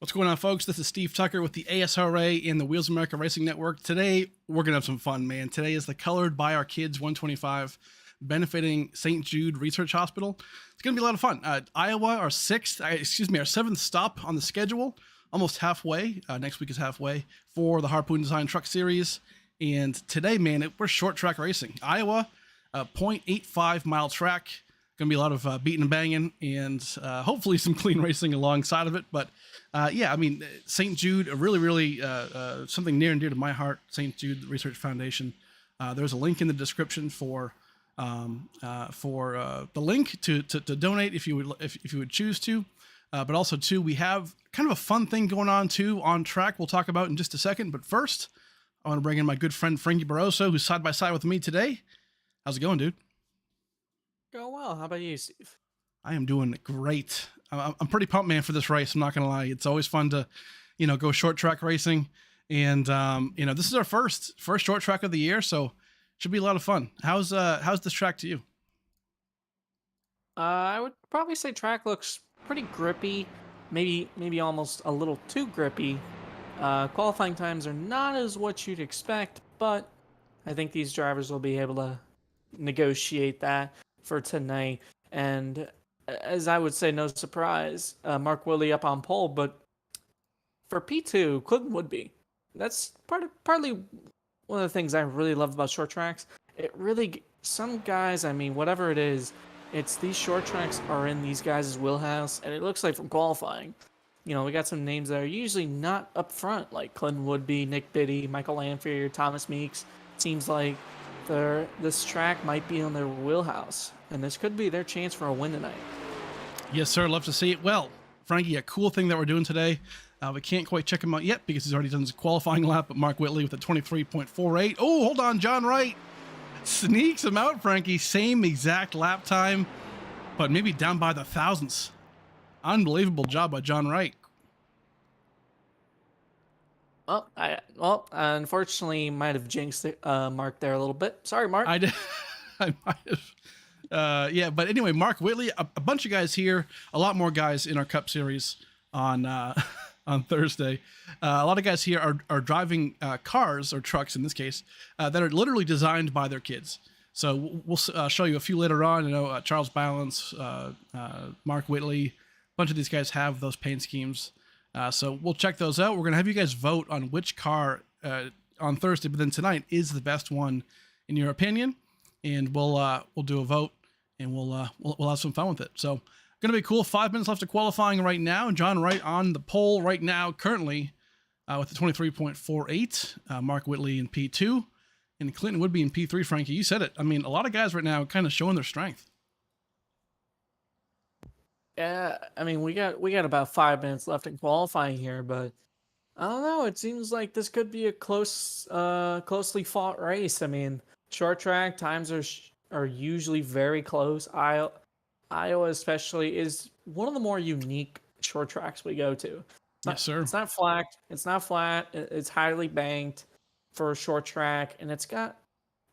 What's going on, folks? This is Steve Tucker with the ASRA and the Wheels America Racing Network. Today, we're going to have some fun, man. Today is the Colored by Our Kids 125, benefiting St. Jude Research Hospital. It's going to be a lot of fun. Iowa, our seventh stop on the schedule, almost halfway. Next week is halfway for the Harpoon Design Truck Series. And today, man, we're short track racing. Iowa, 0.85 mile track. Going to be a lot of beating and banging and hopefully some clean racing alongside of it. But yeah, I mean, St. Jude, really something near and dear to my heart, St. Jude Research Foundation. There's a link in the description for the link to donate if you would choose to. But also, too, we have kind of a fun thing going on, too, on track we'll talk about in just a second. But first, I want to bring in my good friend, Frankie Barroso, who's side by side with me today. How's it going, dude? Going well. How about you, Steve? I am doing great. I'm pretty pumped, man, for this race. I'm not going to lie. It's always fun to, go short track racing. And, this is our first short track of the year. So should be a lot of fun. How's this track to you? I would probably say track looks pretty grippy, maybe almost a little too grippy. Qualifying times are not as what you'd expect, but I think these drivers will be able to negotiate that for tonight. And as I would say, no surprise, Mark Willie up on pole. But for P2, Clinton Woodby. That's partly one of the things I really love about short tracks. It really, some guys, I mean, whatever it is, it's these short tracks are in these guys' wheelhouse, and it looks like from qualifying, we got some names that are usually not up front, like Clinton Woodby, Nick Biddy, Michael Lanfear, Thomas Meeks. Seems like this track might be in their wheelhouse, and this could be their chance for a win tonight. Yes, sir. Love to see it. Well, Frankie, a cool thing that we're doing today. We can't quite check him out yet because he's already done his qualifying lap, but Mark Whitley with a 23.48. Oh, hold on. John Wright sneaks him out, Frankie. Same exact lap time, but maybe down by the thousandths. Unbelievable job by John Wright. Well, unfortunately, might have jinxed Mark there a little bit. Sorry, Mark. I did. I might have. Yeah, but anyway, Mark Whitley, a bunch of guys here, a lot more guys in our Cup Series on Thursday. A lot of guys here are driving cars, or trucks in this case, that are literally designed by their kids. So we'll show you a few later on. Charles Balance, Mark Whitley, a bunch of these guys have those paint schemes. So we'll check those out. We're going to have you guys vote on which car on Thursday, but then tonight is the best one in your opinion. And we'll do a vote, and we'll have some fun with it. So going to be cool. 5 minutes left of qualifying right now. John Wright on the pole right now, currently with the 23.48. Mark Whitley in P2, and Clinton Woodby in P3. Frankie, you said it. I mean, a lot of guys right now kind of showing their strength. Yeah, I mean, we got about 5 minutes left in qualifying here, but I don't know. It seems like this could be a closely fought race. I mean, short track times are usually very close. Iowa especially is one of the more unique short tracks we go to. Yes, sir. It's not flat. It's not flat. It's highly banked for a short track, and it's got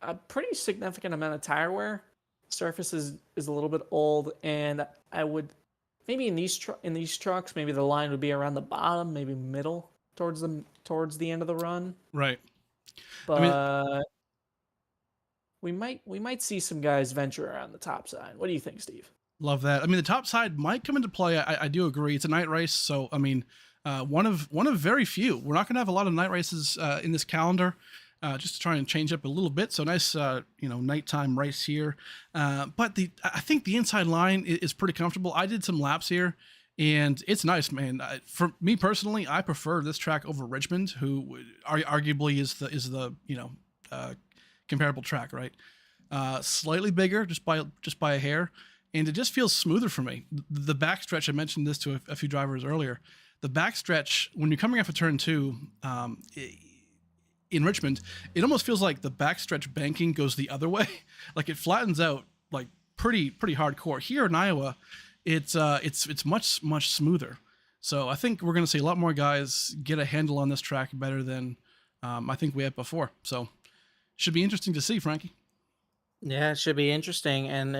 a pretty significant amount of tire wear. Surface is a little bit old, and I would maybe in these trucks, maybe the line would be around the bottom, maybe middle towards the end of the run. Right. But we might see some guys venture around the top side. What do you think, Steve? Love that. I mean, the top side might come into play. I do agree. It's a night race, so I mean, one of very few. We're not going to have a lot of night races in this calendar, just to try and change up a little bit. So nice, nighttime race here. But I think the inside line is pretty comfortable. I did some laps here, and it's nice, man. For me personally, I prefer this track over Richmond, who arguably is the comparable track, right? Slightly bigger, just by a hair. And it just feels smoother for me. The backstretch, I mentioned this to a few drivers earlier. The backstretch, when you're coming off of turn 2 in Richmond, it almost feels like the backstretch banking goes the other way. Like it flattens out like pretty hardcore. Here in Iowa, it's much smoother. So I think we're going to see a lot more guys get a handle on this track better than I think we had before. So should be interesting to see, Frankie. Yeah, it should be interesting. And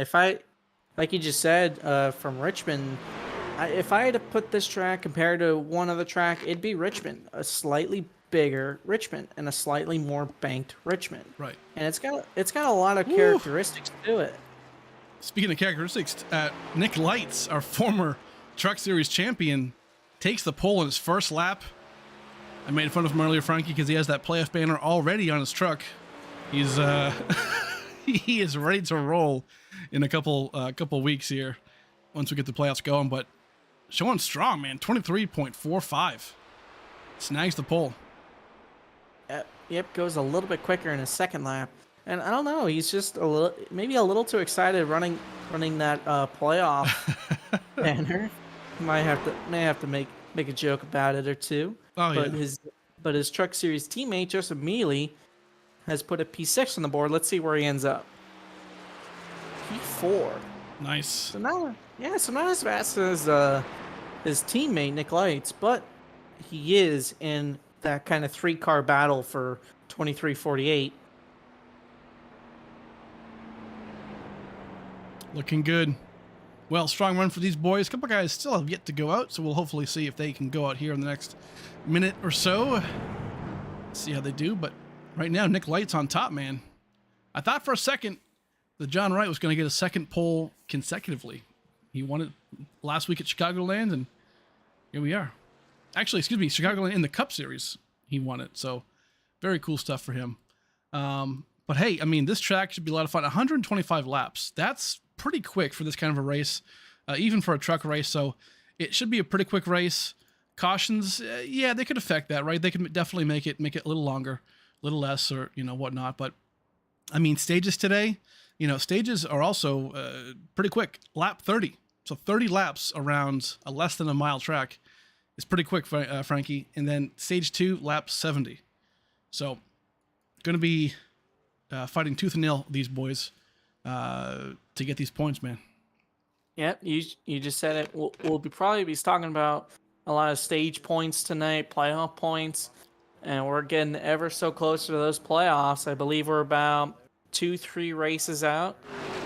like you just said, from Richmond, if I had to put this track compared to one other track, it'd be Richmond, a slightly bigger Richmond and a slightly more banked Richmond. Right. And it's got a lot of characteristics to it. Speaking of characteristics, Nick Lights, our former Truck Series champion, takes the pole in his first lap. I made fun of him earlier, Frankie, because he has that playoff banner already on his truck. He's he is ready to roll in a couple weeks here once we get the playoffs going. But showing strong, man. 23.45 snags the pole. Yep, goes a little bit quicker in his second lap, and I don't know. He's just maybe a little too excited running that playoff banner. Might have to make a joke about it or two. Oh, but his Truck Series teammate Joseph Mealy has put a P6 on the board. Let's see where he ends up. P4. Nice. So not as fast as his teammate Nick Lights, but he is in that kind of 3-car battle for 23.48. Looking good. Well, strong run for these boys. A couple guys still have yet to go out, so we'll hopefully see if they can go out here in the next minute or so. See how they do, but right now, Nick Lights on top, man. I thought for a second that John Wright was going to get a second pole consecutively. He won it last week at Chicagoland, and here we are. Actually, excuse me, Chicagoland in the Cup Series, he won it. So very cool stuff for him. But hey, I mean, this track should be a lot of fun. 125 laps. That's pretty quick for this kind of a race, even for a truck race. So it should be a pretty quick race. Cautions, yeah, they could affect that, right? They could definitely make it a little longer, a little less, or whatnot. But I mean, stages today, stages are also pretty quick. Lap 30, so 30 laps around a less than a mile track is pretty quick, Frankie. And then stage 2, lap 70. So going to be fighting tooth and nail, these boys, to get these points, man. Yeah, you just said it. We'll probably be talking about a lot of stage points tonight, playoff points, and we're getting ever so closer to those playoffs. I believe we're about 2-3 races out,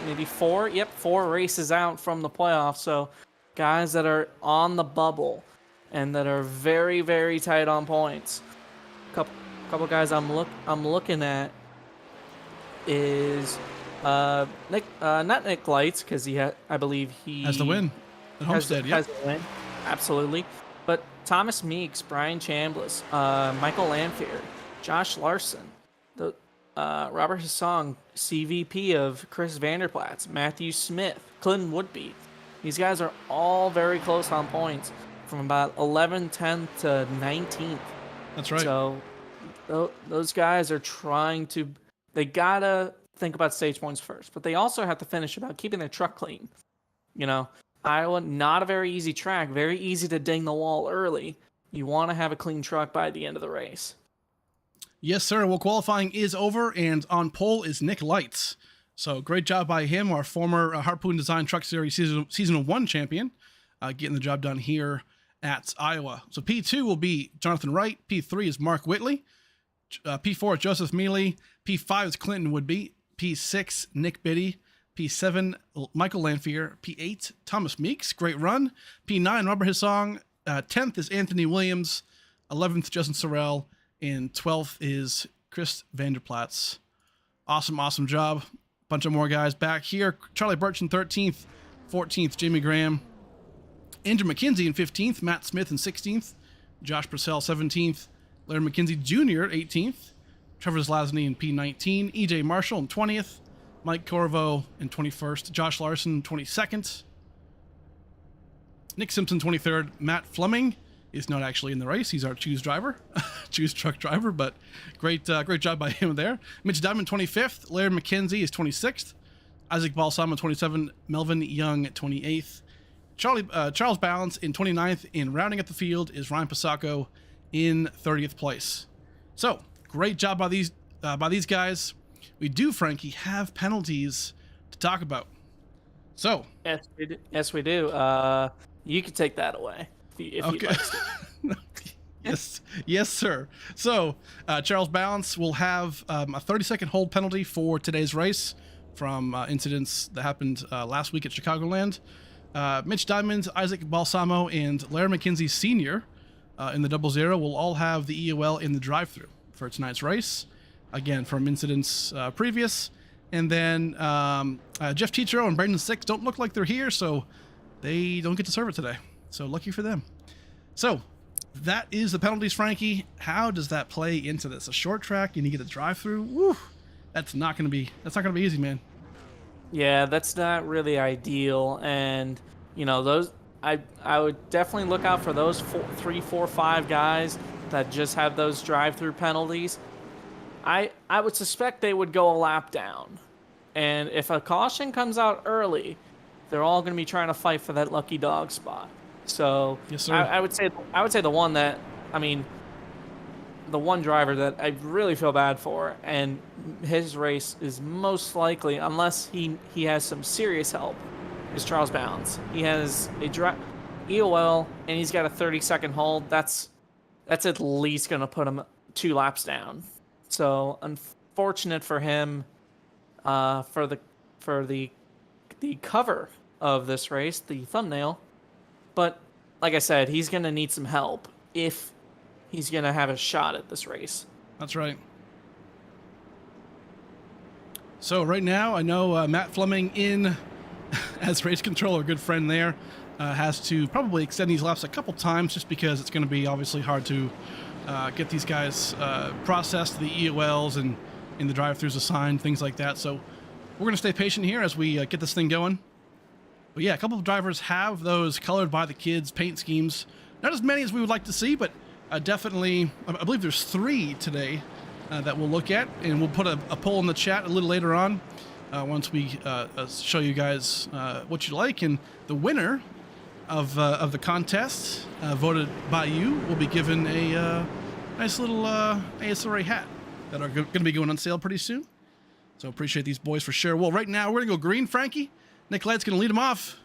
maybe 4. Yep, 4 races out from the playoffs. So guys that are on the bubble and that are very, very tight on points. Couple guys I'm looking at is Nick, not Nick Lights, because I believe he has the win at Homestead. Has the win, absolutely. But Thomas Meeks, Brian Chambliss, Michael Lanphier, Josh Larson, Robert Hassong, CVP of Chris Vanderplatz, Matthew Smith, Clinton Woodby. These guys are all very close on points, from about 11th, 10th to 19th. That's right. So those guys are trying to. They gotta think about stage points first, but they also have to finish about keeping their truck clean. Iowa, not a very easy track, very easy to ding the wall early. You want to have a clean truck by the end of the race. Yes, sir. Well, qualifying is over, and on pole is Nick Lights. So great job by him, our former Harpoon Design Truck Series Season 1 champion, getting the job done here at Iowa. So P2 will be Jonathan Wright. P3 is Mark Whitley. P4 is Joseph Mealy. P5 is Clinton Woodby. P6, Nick Biddy. P7, Michael Lanphier. P8, Thomas Meeks. Great run. P9, Robert Hassong. 10th is Anthony Williams. 11th, Justin Sorrell. And 12th is Chris Vanderplatz. Awesome job. Bunch of more guys back here. Charlie Birch in 13th. 14th, Jamie Graham. Andrew McKenzie in 15th. Matt Smith in 16th. Josh Purcell, 17th. Larry McKenzie Jr., 18th. Trevor Zlasny in P19. EJ Marshall in 20th. Mike Corvo in 21st. Josh Larson, 22nd. Nick Simpson, 23rd. Matt Fleming is not actually in the race. He's our choose driver, choose truck driver, but great job by him there. Mitch Diamond, 25th. Larry McKenzie is 26th. Isaac Balsamo, 27th. Melvin Young, 28th. Charles Balance in 29th. And rounding up the field is Ryan Pasacco in 30th place. So great job by these guys. We do, Frankie, have penalties to talk about. So yes, we do. You can take that away if okay. you'd like to. Yes, sir. So Charles Balance will have a 30-second hold penalty for today's race from incidents that happened last week at Chicagoland. Mitch Diamond, Isaac Balsamo, and Larry McKenzie Sr. In the 00 will all have the EOL in the drive-thru for tonight's race. Again, from incidents previous. And then Jeff Tetro and Brandon Six don't look like they're here, so they don't get to serve it today. So lucky for them. So that is the penalties, Frankie. How does that play into this? A short track and you get a drive-thru? Woo! That's not gonna be easy, man. Yeah, that's not really ideal. And those I would definitely look out for those 3, 4, 5 guys that just have those drive-through penalties. I would suspect they would go a lap down. And if a caution comes out early, they're all going to be trying to fight for that lucky dog spot. So yes, sir. I would say the one driver that I really feel bad for, and his race is most likely, unless he has some serious help, is Charles Balance. He has a EOL and he's got a 30-second hold. That's at least going to put him 2 laps down. So unfortunate for him, for the cover of this race, the thumbnail. But like I said, he's going to need some help if he's going to have a shot at this race. That's right. So right now, I know Matt Fleming in as race control, our good friend there, has to probably extend these laps a couple times just because it's going to be obviously hard to get these guys processed, the EOLs and in the drive-thrus assigned, things like that. So we're going to stay patient here as we get this thing going. But yeah, a couple of drivers have those colored by the kids paint schemes. Not as many as we would like to see, but definitely, I believe there's 3 today that we'll look at, and we'll put a poll in the chat a little later on once we show you guys what you like. And the winner of the contest, voted by you, will be given a nice little ASRA hat that are going to be going on sale pretty soon. So appreciate these boys for sure. Well, right now we're going to go green, Frankie. Nick Light's going to lead them off.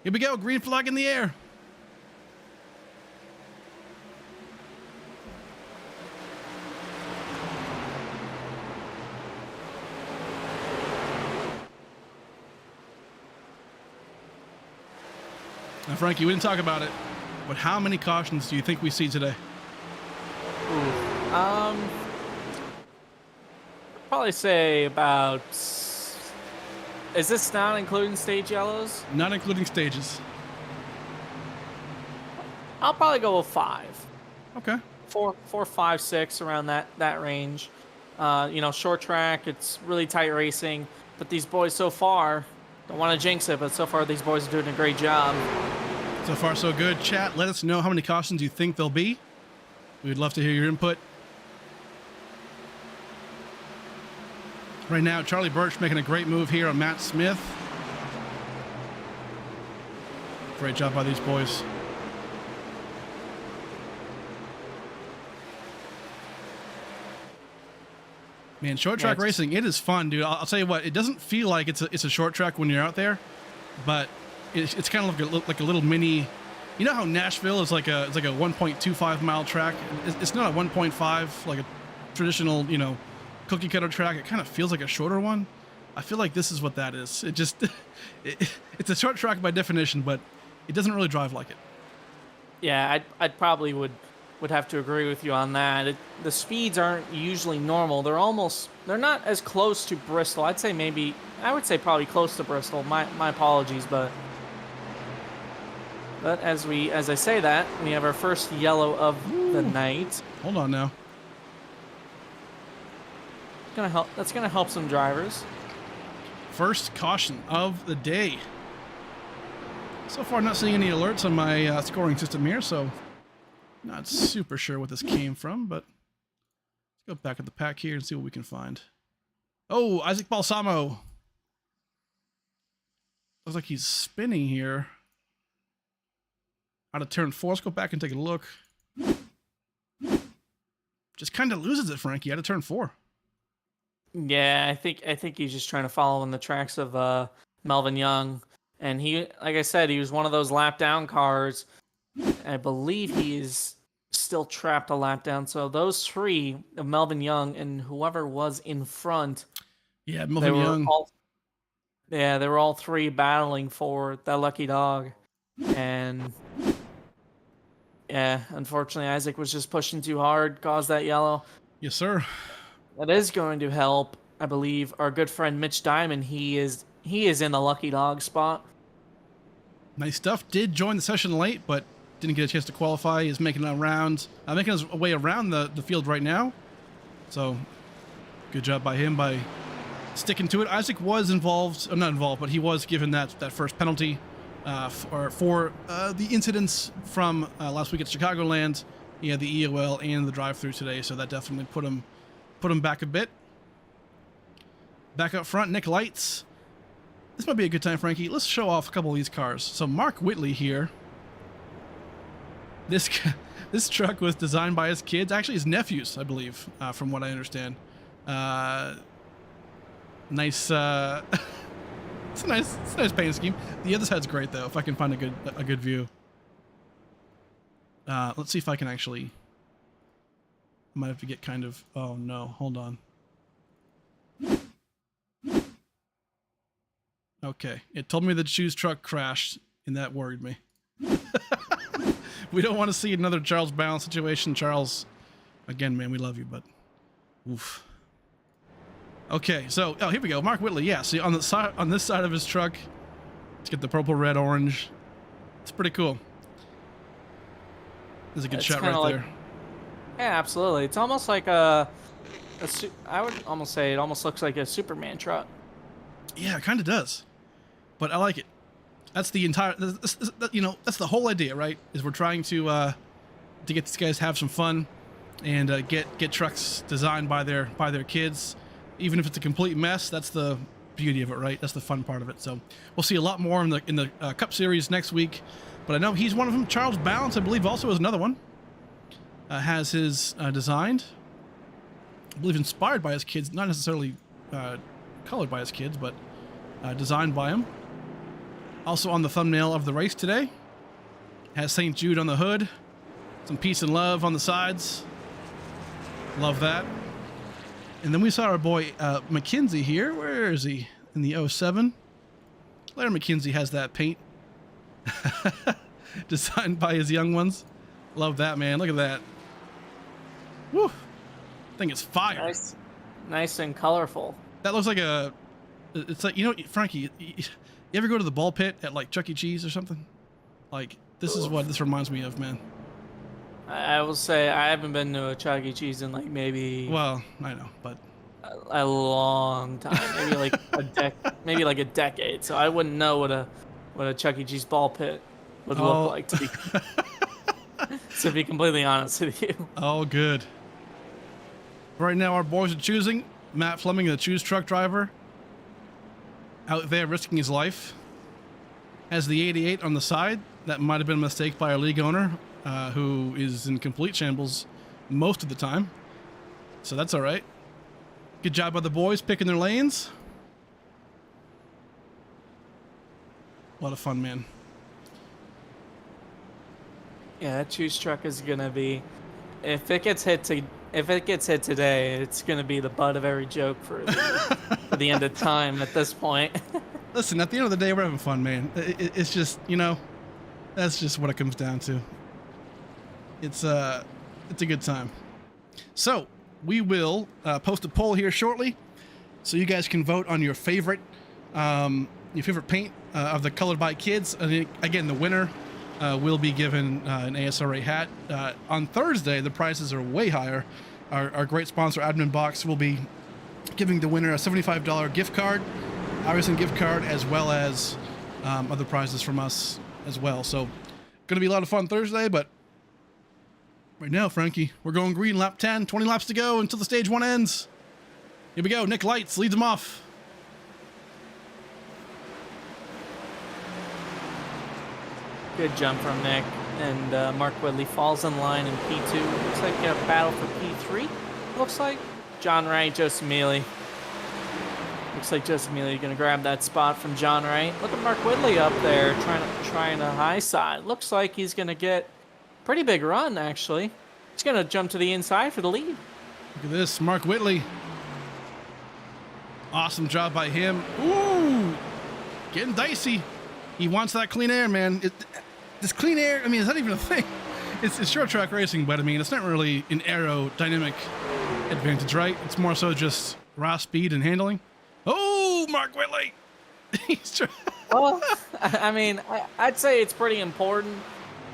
Here we go, green flag in the air. Now, Frankie, we didn't talk about it, but how many cautions do you think we see today? Ooh, probably say about. Is this not including stage yellows? Not including stages. I'll probably go with 5. Okay. 4, 5, 6, around that range. You know, short track, it's really tight racing, but these boys so far, don't want to jinx it, but so far these boys are doing a great job. So far, so good. Chat, let us know how many cautions you think there'll be. We'd love to hear your input. Right now, Charlie Birch making a great move here on Matt Smith. Great job by these boys. Man, short track racing, it is fun, dude. I'll tell you what, it doesn't feel like it's a short track when you're out there, but it's kind of like a little mini. You know how Nashville is like a 1.25 mile track. It's not a 1.5 like a traditional, you know, cookie cutter track. It kind of feels like a shorter one. I feel like this is what that is. It just it's a short track by definition, but it doesn't really drive like it. Yeah, I'd probably would have to agree with you on that. The speeds aren't usually normal. They're not as close to Bristol. I would say probably close to Bristol. My apologies, but as I say that, we have our first yellow of the night. Hold on now. That's gonna help some drivers. First caution of the day. So far, not seeing any alerts on my scoring system here, so not super sure what this came from, but let's go back at the pack here and see what we can find. Oh, Isaac Balsamo. Looks like he's spinning here. Out of turn 4. Let's go back and take a look. Just kind of loses it, Frankie, out of turn 4. Yeah, I think he's just trying to follow in the tracks of Melvin Young, and he, like I said, he was one of those lap down cars. I believe he is still trapped a lap down. So those 3 of Melvin Young and whoever was in front, yeah, Melvin Young. They were all 3 battling for that lucky dog, and yeah, unfortunately Isaac was just pushing too hard, caused that yellow. Yes, sir. That is going to help, I believe, our good friend Mitch Diamond. He is in the lucky dog spot. Nice stuff. Did join the session late, but didn't get a chance to qualify. He's making his way around the field right now. So good job by him by sticking to it. Isaac was involved, not involved, but he was given that first penalty for the incidents from last week at Chicagoland. He had the EOL and the drive-through today, so that definitely put him back a bit. Back up front, Nick Lights. This might be a good time, Frankie. Let's show off a couple of these cars. So Mark Whitley here. This truck was designed by his kids, actually his nephews, I believe, from what I understand. Nice. It's a nice paint scheme. The other side's great though. If I can find a good view. Let's see if I can actually. I might have to get kind of. Oh no! Hold on. Okay, it told me the Shoes truck crashed, and that worried me. We don't want to see another Charles Bound situation. Charles, again, man, we love you, but oof. Okay, so here we go. Mark Whitley, yeah. See on this side of his truck, Let's get the purple, red, orange. It's pretty cool. There's a good shot right there. Yeah, absolutely. It's almost like I would almost say it almost looks like a Superman truck. Yeah, it kind of does. But I like it. That's the entire, you know, that's the whole idea, right? Is we're trying to get these guys to have some fun and get trucks designed by their kids, even if it's a complete mess. That's the beauty of it, right? That's the fun part of it. So we'll see a lot more in the Cup Series next week. But I know he's one of them. Charles Balance, I believe, also is another one. Has his designed, I believe, inspired by his kids, not necessarily colored by his kids, but designed by him. Also on the thumbnail of the race today, has St. Jude on the hood, some peace and love on the sides. Love that. And then we saw our boy McKenzie here. Where is he? In the 07. Larry McKenzie has that paint designed by his young ones. Love that, man. Look at that. Woo! I think it's fire. Nice and colorful. That looks like it's like, you know, Frankie, you ever go to the ball pit at like Chuck E. Cheese or something? Like, this is what this reminds me of, man. I will say I haven't been to a Chuck E. Cheese in like maybe. Well, I know, but a long time, maybe like maybe like a decade. So I wouldn't know what a Chuck E. Cheese ball pit would look like, to be completely honest with you. Oh, good. Right now, our boys are choosing. Matt Fleming, the choose truck driver, out there risking his life. Has the 88 on the side. That might have been a mistake by our league owner, who is in complete shambles most of the time. So that's all right. Good job by the boys picking their lanes. A lot of fun, man. Yeah, that choose truck is gonna be, if it gets hit today, it's gonna be the butt of every joke for the end of time at this point. Listen, at the end of the day, we're having fun, man. It's just, you know, that's just what it comes down to. It's a good time. So we will post a poll here shortly, so you guys can vote on your favorite paint of the Colored by Kids. And again, the winner will be given an ASRA hat. On Thursday, the prices are way higher. Our great sponsor, Admin Box, will be giving the winner a $75 gift card, iRacing gift card, as well as other prizes from us as well. So, going to be a lot of fun Thursday, but right now, Frankie, we're going green, lap 10, 20 laps to go until the stage 1 ends. Here we go. Nick Lights leads them off. Good jump from Nick, and Mark Whitley falls in line in P2. Looks like a battle for P3. Looks like John Wright, Joseph Mealy. Looks like Joseph Mealy going to grab that spot from John Wright. Look at Mark Whitley up there trying to high side. Looks like he's going to get a pretty big run, actually. He's going to jump to the inside for the lead. Look at this, Mark Whitley. Awesome job by him. Ooh, getting dicey. He wants that clean air, man. This clean air, I mean, is that even a thing? It's short track racing, but I mean, it's not really an aerodynamic advantage, right? It's more so just raw speed and handling. Oh, Mark Whitley. Well, I mean, I'd say it's pretty important.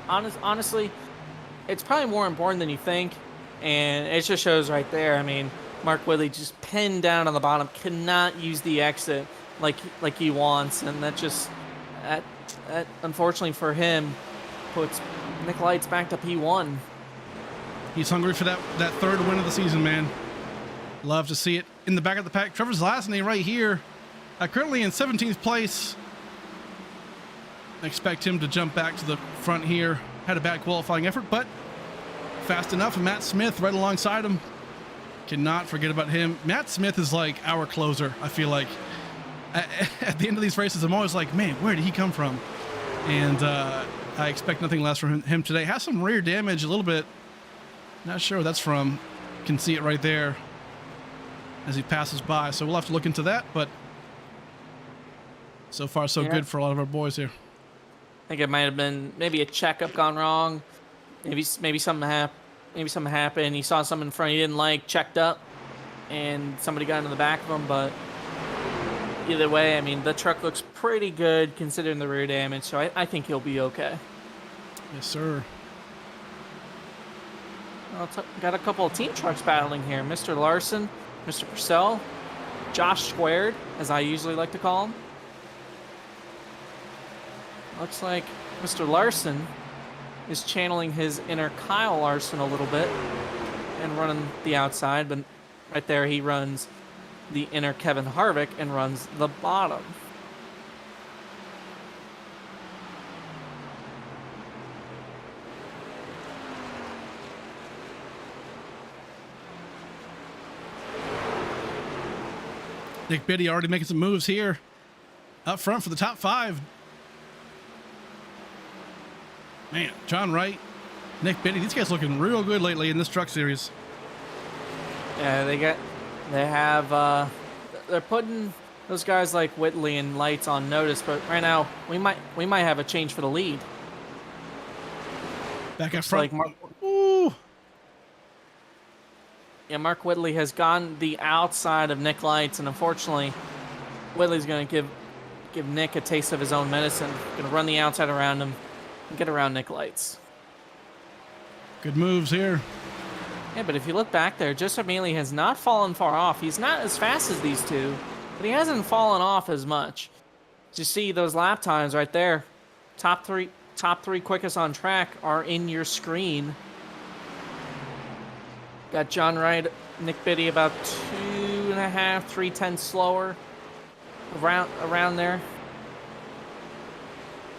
Honestly, it's probably more important than you think, and it just shows right there. I mean, Mark Whitley just pinned down on the bottom, cannot use the exit like he wants, and that unfortunately for him puts Nick Lights back to P1. He's hungry for that third win of the season, man. Love to see it. In the back of the pack, Trevor Zlasny right here, currently in 17th place. I expect him to jump back to the front here. Had a bad qualifying effort, but fast enough. And Matt Smith right alongside him. Cannot forget about him. Matt Smith is like our closer, I feel like. At the end of these races, I'm always like, man, where did he come from? And I expect nothing less from him today. Has some rear damage a little bit. Not sure where that's from. Can see it right there as he passes by. So we'll have to look into that. But so far, so good for a lot of our boys here. I think it might have been maybe a checkup gone wrong. Maybe something happened. He saw something in front he didn't like, checked up, and somebody got into the back of him. But either way, I mean, the truck looks pretty good considering the rear damage, so I think he'll be okay. Yes, sir. Well, got a couple of team trucks battling here. Mr. Larson, Mr. Purcell, Josh Squared, as I usually like to call him. Looks like Mr. Larson is channeling his inner Kyle Larson a little bit and running the outside, but right there he runs the inner Kevin Harvick and runs the bottom. Nick Biddy already making some moves here up front for the top 5. Man, John Wright, Nick Biddy, these guys looking real good lately in this truck series. Yeah, they're putting those guys like Whitley and Lights on notice, but right now we might have a change for the lead. Back up front. Like Ooh. Yeah, Mark Whitley has gone the outside of Nick Lights, and unfortunately, Whitley's going to give Nick a taste of his own medicine. Going to run the outside around him and get around Nick Lights. Good moves here. Yeah, but if you look back there, Joseph Mealy has not fallen far off. He's not as fast as these two, but he hasn't fallen off as much. You see those lap times right there. Top three quickest on track are in your screen. Got John Wright, Nick Biddy about 2.5, 3/10 slower. Around there.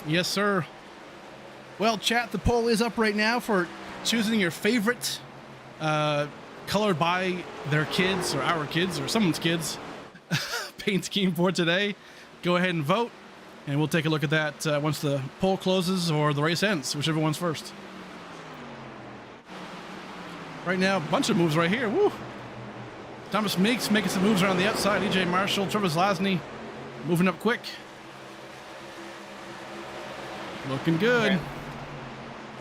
Yes, sir. Well, chat, the poll is up right now for choosing your favorite colored by their kids or our kids or someone's kids paint scheme for today. Go ahead and vote, and we'll take a look at that once the poll closes or the race ends, whichever one's first. Right now, a bunch of moves right here. Woo! Thomas Meeks making some moves around the outside. EJ Marshall, Travis Lasney moving up quick. Looking good.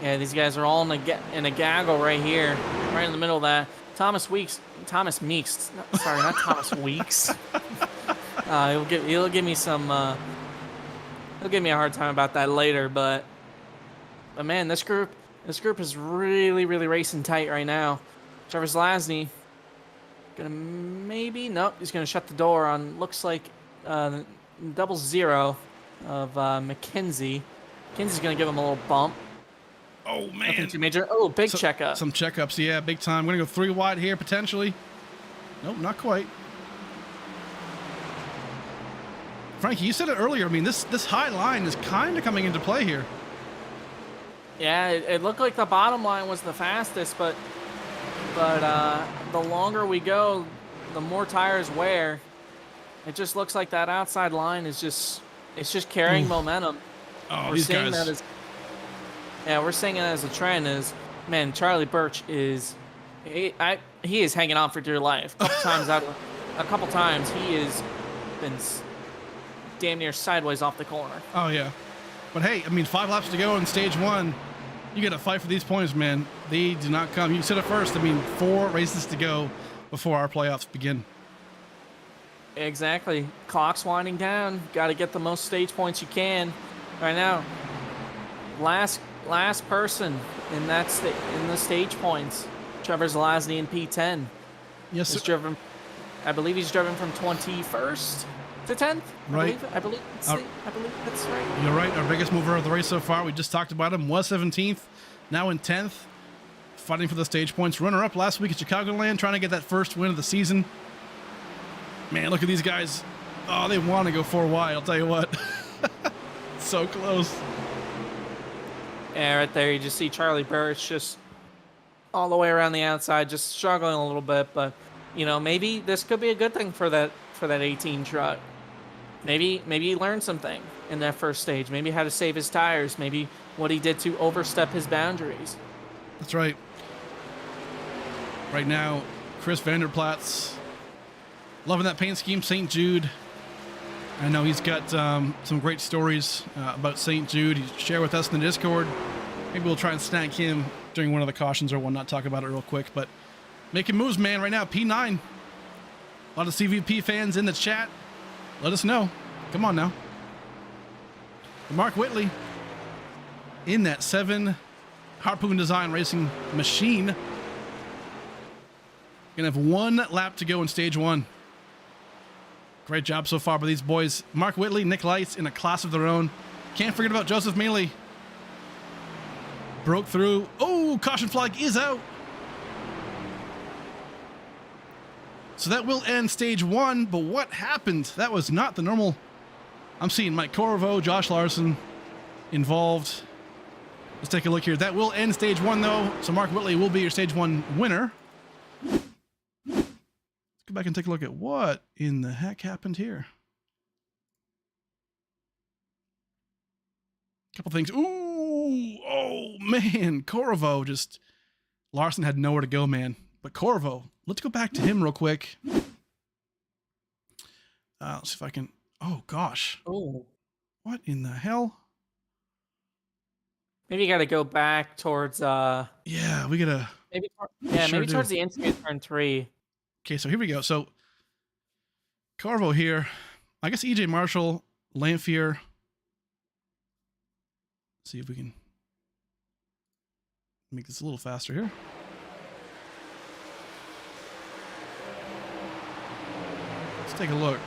Yeah, these guys are all in a gaggle right here, right in the middle of that. Thomas Meeks. Sorry, not Thomas Weeks. He'll give me some. He'll give me a hard time about that later, but man, this group is really racing tight right now. Travis Lasney he's gonna shut the door on looks like 0-0 of McKenzie. McKenzie's gonna give him a little bump. Oh man! Nothing too major. Oh, big checkup. Some checkups, yeah, big time. I'm gonna go 3 wide here potentially. Nope, not quite. Frankie, you said it earlier. I mean, this high line is kind of coming into play here. Yeah, it looked like the bottom line was the fastest, but the longer we go, the more tires wear. It just looks like that outside line is just carrying momentum. Oh, we're these seeing guys. we're seeing it as a trend. Man, Charlie Birch is he is hanging on for dear life. A couple times he has been damn near sideways off the corner. Oh yeah, but hey, I mean, 5 laps to go in stage 1. You got to fight for these points, man. They do not come. You said it first. I mean, 4 races to go before our playoffs begin. Exactly. Clock's winding down. Got to get the most stage points you can. Right now, last person in the stage points, Trevor Zelazny in P10. Yes, sir. I believe he's driven from 21st to 10th. Right. I believe that's right. You're right. Our biggest mover of the race so far, we just talked about him, was 17th, now in 10th, fighting for the stage points. Runner-up last week at Chicagoland, trying to get that first win of the season. Man, look at these guys. Oh, they want to go 4 wide, I'll tell you what. So close. Yeah, right there you just see Charlie Birch just all the way around the outside, just struggling a little bit, but maybe this could be a good thing for that 18 truck. Maybe he learned something in that first stage. Maybe how to save his tires. Maybe what he did to overstep his boundaries. That's right. Right now, Chris Vanderplat's loving that paint scheme, St. Jude. I know he's got some great stories about St. Jude. He shared with us in the Discord. Maybe we'll try and snag him during one of the cautions or whatnot, talk about it real quick. But making moves, man, right now. P9. A lot of CVP fans in the chat. Let us know. Come on now. Mark Whitley in that 7 Harpoon design racing machine. Gonna have 1 lap to go in stage 1. Great job so far by these boys. Mark Whitley, Nick Lights in a class of their own. Can't forget about Joseph Mealy. Broke through. Oh, caution flag is out. So that will end stage 1, but what happened? That was not the normal. I'm seeing Mike Corvo, Josh Larson involved. Let's take a look here. That will end stage 1 though, so Mark Whitley will be your stage 1 winner. Let's go back and take a look at what in the heck happened here. Couple things. Ooh, oh man, Corvo just, Larson had nowhere to go, man. But Corvo, let's go back to him real quick. Let's see if I can, oh gosh. Oh. What in the hell? Maybe you got to go back towards. Yeah, we gotta. Maybe. Yeah, sure maybe do. towards the end of turn 3. Okay, so here we go. So Corvo here. I guess EJ Marshall, Lamphere. See if we can make this a little faster here. Let's take a look.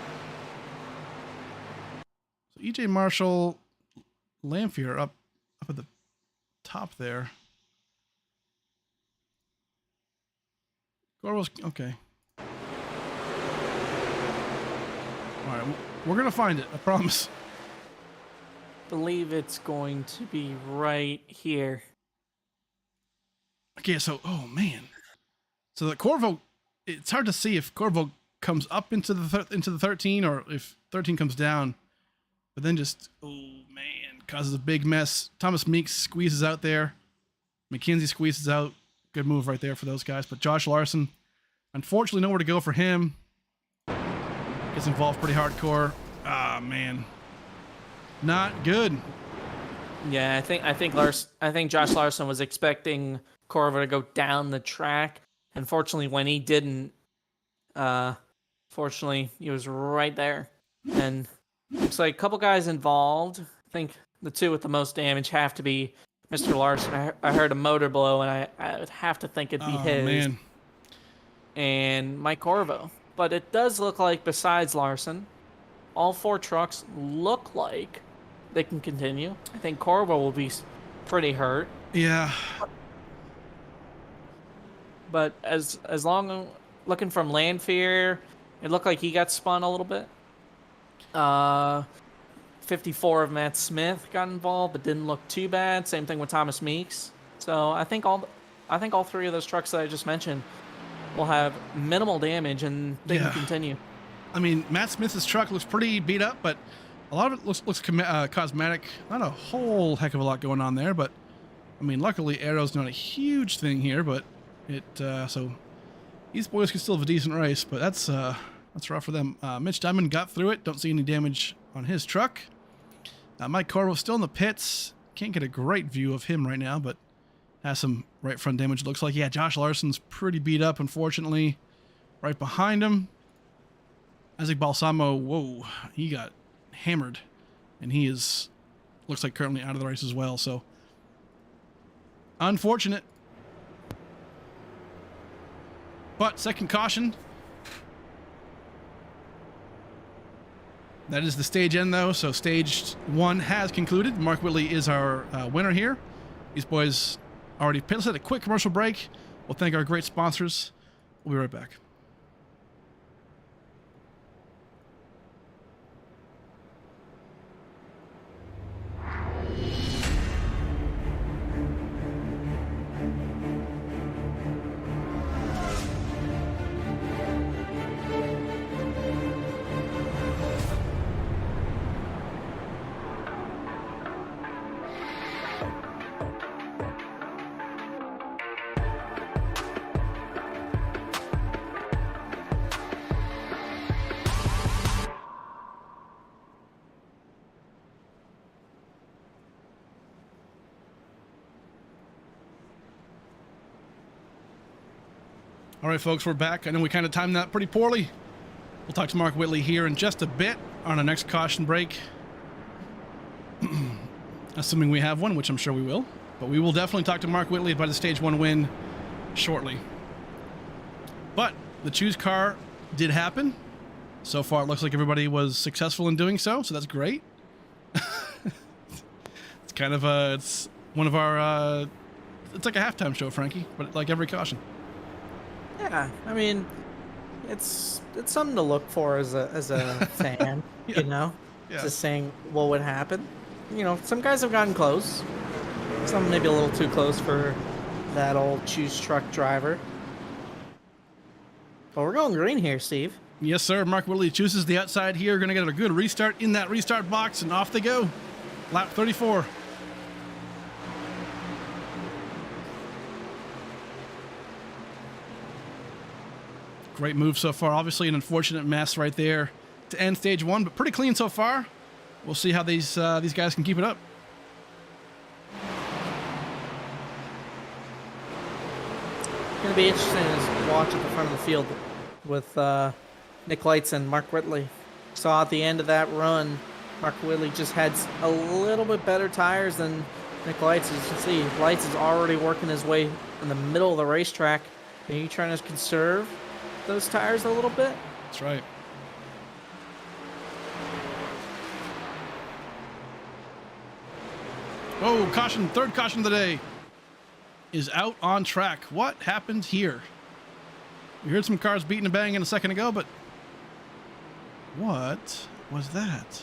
So EJ Marshall, Lamphere up at the top there. Corvo's okay. All right, we're gonna find it. I promise. Believe it's going to be right here. Okay, so oh man, so the Corvo, it's hard to see if Corvo comes up into the 13 or if 13 comes down, but then just oh man, causes a big mess. Thomas Meeks squeezes out there, McKenzie squeezes out. Good move right there for those guys. But Josh Larson, unfortunately, nowhere to go for him. Gets involved pretty hardcore. Ah man, not good. Yeah, I think Josh Larson was expecting Corvo to go down the track. Unfortunately, when he didn't, fortunately he was right there. And looks like a couple guys involved. I think the 2 with the most damage have to be Mr. Larson. I heard a motor blow, and I would have to think it'd be his. Man. And Mike Corvo. But it does look like besides Larson, all 4 trucks look like they can continue. I think Corvo will be pretty hurt. Yeah. But as long looking from Landfear, it looked like he got spun a little bit. 54 of Matt Smith got involved, but didn't look too bad. Same thing with Thomas Meeks. So I think all 3 of those trucks that I just mentioned will have minimal damage and they can continue. I mean, Matt Smith's truck looks pretty beat up, but a lot of it looks cosmetic. Not a whole heck of a lot going on there, but I mean, luckily Aero's not a huge thing here, but it so these boys can still have a decent race, but that's rough for them. Mitch Diamond got through it. Don't see any damage on his truck. Mike Corvo still in the pits. Can't get a great view of him right now, but has some right front damage, it looks like. Yeah, Josh Larson's pretty beat up, unfortunately. Right behind him, Isaac Balsamo, whoa, he got hammered, and he is, looks like currently out of the race as well, so unfortunate. But second caution. That is the stage end, though, so stage 1 has concluded. Mark Whitley is our winner here. These boys already pit. Let's hit a quick commercial break. We'll thank our great sponsors. We'll be right back. All right, folks, we're back. I know we kind of timed that pretty poorly. We'll talk to Mark Whitley here in just a bit on our next caution break. Assuming we have one, which I'm sure we will. But we will definitely talk to Mark Whitley about his Stage 1 win shortly. But the choose car did happen. So far, it looks like everybody was successful in doing so that's great. It's kind of it's one of our, it's like a halftime show, Frankie, but like every caution. Yeah, I mean, it's something to look for as a fan, Yeah. you know? Yeah. Just saying what would happen. You know, some guys have gotten close. Some maybe a little too close for that old choose truck driver. But we're going green here, Steve. Yes, sir. Mark Whitley chooses the outside here. Going to get a good restart in that restart box, and off they go. Lap 34. Great move so far. Obviously an unfortunate mess right there to end Stage 1, but pretty clean so far. We'll see how these guys can keep it up. Going to be interesting to watch at the front of the field with Nick Lights and Mark Whitley. Saw at the end of that run, Mark Whitley just had a little bit better tires than Nick Lights. As you can see, Lights is already working his way in the middle of the racetrack. Are you trying to conserve those tires a little bit? That's right. Oh, caution, third caution of the day is out on track. What happened here? We heard some cars beating and banging a second ago, but what was that?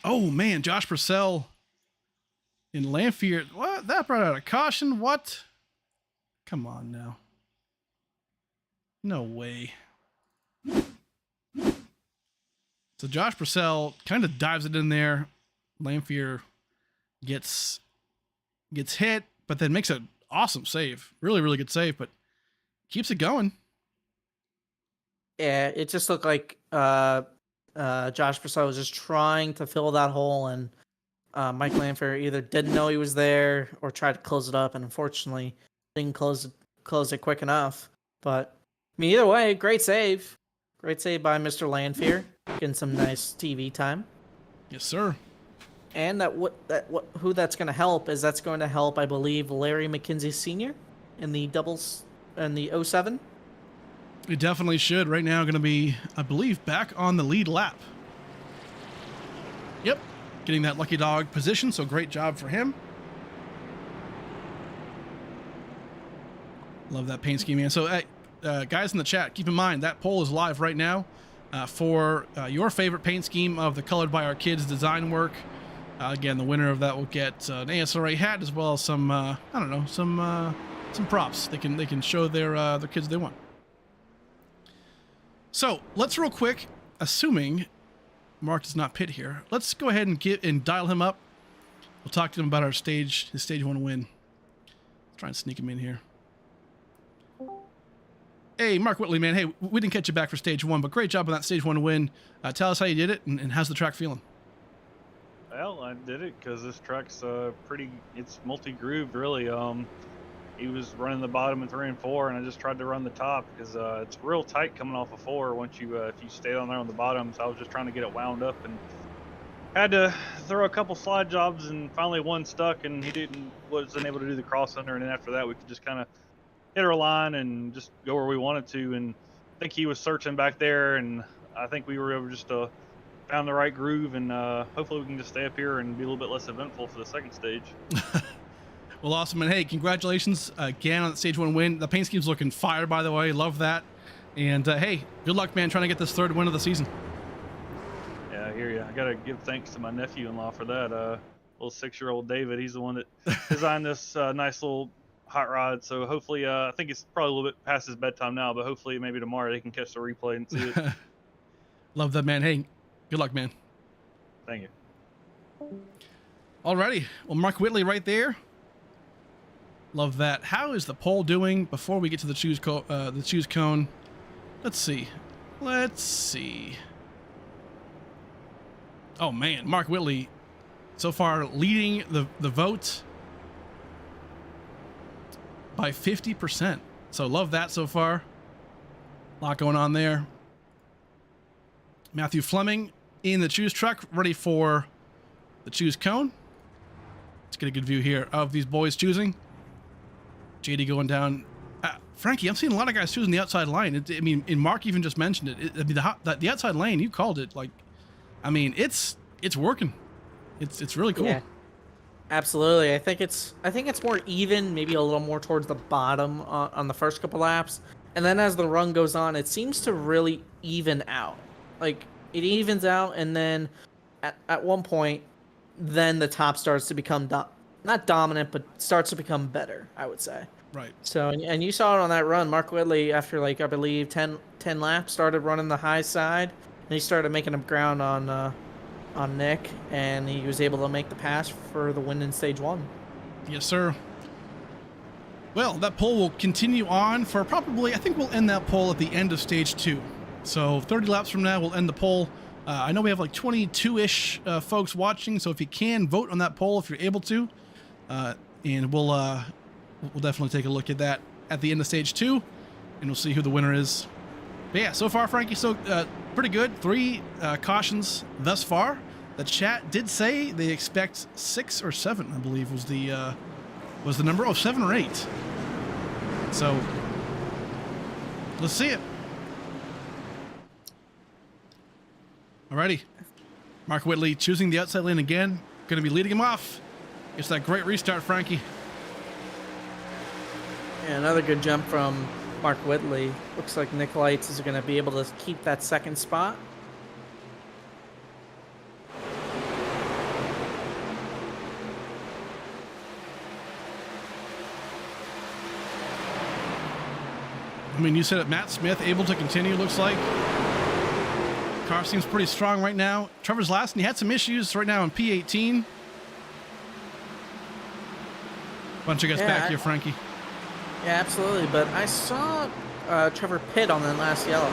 Oh man, Josh Purcell in Lanphier. What? That brought out a caution? What? Come on now. No way. So Josh Purcell kind of dives it in there. Lanphier gets hit, but then makes an awesome save. Really, really good save, but keeps it going. Yeah, it just looked like Josh Purcell was just trying to fill that hole, and Mike Lanphier either didn't know he was there or tried to close it up, and unfortunately didn't close it quick enough. But I mean, either way, great save. Great save by Mr. Lanphier, getting some nice TV time. Yes, sir. And who that's going to help is that's going to help, I believe, Larry McKenzie Sr. in the doubles and the 07. It definitely should. Right now, going to be, I believe, back on the lead lap. Yep, getting that lucky dog position. So great job for him. Love that paint scheme, man. So, guys in the chat, keep in mind that poll is live right now for your favorite paint scheme of the Colored by Our Kids design work. Again, the winner of that will get an ASRA hat as well as some I don't know, some props. They can show their kids they want. So let's real quick, assuming Mark does not pit here, let's go ahead and dial him up. We'll talk to him about his Stage 1 win. Try and sneak him in here. Hey, Mark Whitley, man. Hey, we didn't catch you back for Stage 1, but great job on that Stage 1 win. Tell us how you did it, and how's the track feeling? Well, I did it because this truck's it's multi-grooved, really. He was running the bottom in 3 and 4, and I just tried to run the top because it's real tight coming off of 4 once you if you stay on there on the bottom. So I was just trying to get it wound up and had to throw a couple slide jobs, and finally one stuck, and he wasn't able to do the cross under, and then after that we could just kind of hit our line and just go where we wanted to. And I think he was searching back there, and I think we were able just to found the right groove, and hopefully we can just stay up here and be a little bit less eventful for the second stage. Well, awesome, and hey, congratulations again on the Stage 1 win. The paint scheme's looking fire, by the way. Love that. And hey, good luck, man, trying to get this 3rd win of the season. Yeah, I hear you. I gotta give thanks to my nephew-in-law for that. Little 6-year-old David, he's the one that designed this nice little hot rod. So hopefully, I think it's probably a little bit past his bedtime now, but hopefully maybe tomorrow they can catch the replay and see it. Love that, man. Hey, good luck, man. Thank you. Alrighty. Well, Mark Whitley right there. Love that. How is the poll doing before we get to the choose cone? Let's see. Oh man, Mark Whitley so far leading the vote. by 50%. So love that so far. A lot going on there. Matthew Fleming in the choose truck, ready for the choose cone. Let's get a good view here of these boys choosing. JD going down. Frankie, I'm seeing a lot of guys choosing the outside line. I mean, and Mark even just mentioned it. I mean, the outside lane, you called it. Like, I mean, it's working. It's really cool. Yeah, absolutely. I think it's more even, maybe a little more towards the bottom on the first couple laps, and then as the run goes on, it seems to really even out. Like, it evens out, and then at one point, then the top starts to become not dominant, but starts to become better, I would say. Right. So, and you saw it on that run. Mark Whitley, after like I believe 10 laps, started running the high side, and he started making up ground on Nick, and he was able to make the pass for the win in stage 1. Yes, sir. Well, that poll will continue on for probably, I think we'll end that poll at the end of stage 2. So 30 laps from now, we'll end the poll. I know we have like 22-ish folks watching, so if you can, vote on that poll if you're able to. And we'll definitely take a look at that at the end of stage 2, and we'll see who the winner is. But yeah, so far, Frankie, so pretty good. 3 cautions thus far. The chat did say they expect 6 or 7, I believe, was the number. Oh, 7 or 8. So let's see it. Alrighty. Mark Whitley choosing the outside lane again. Going to be leading him off. It's that great restart, Frankie. Yeah, another good jump from Mark Whitley. Looks like Nick Lights is going to be able to keep that second spot. I mean, you said it, Matt Smith able to continue, looks like. Car seems pretty strong right now. Trevor's last, and he had some issues right now in P18. Bunch of guys back here, Frankie. Yeah, absolutely. But I saw Trevor pit on that last yellow.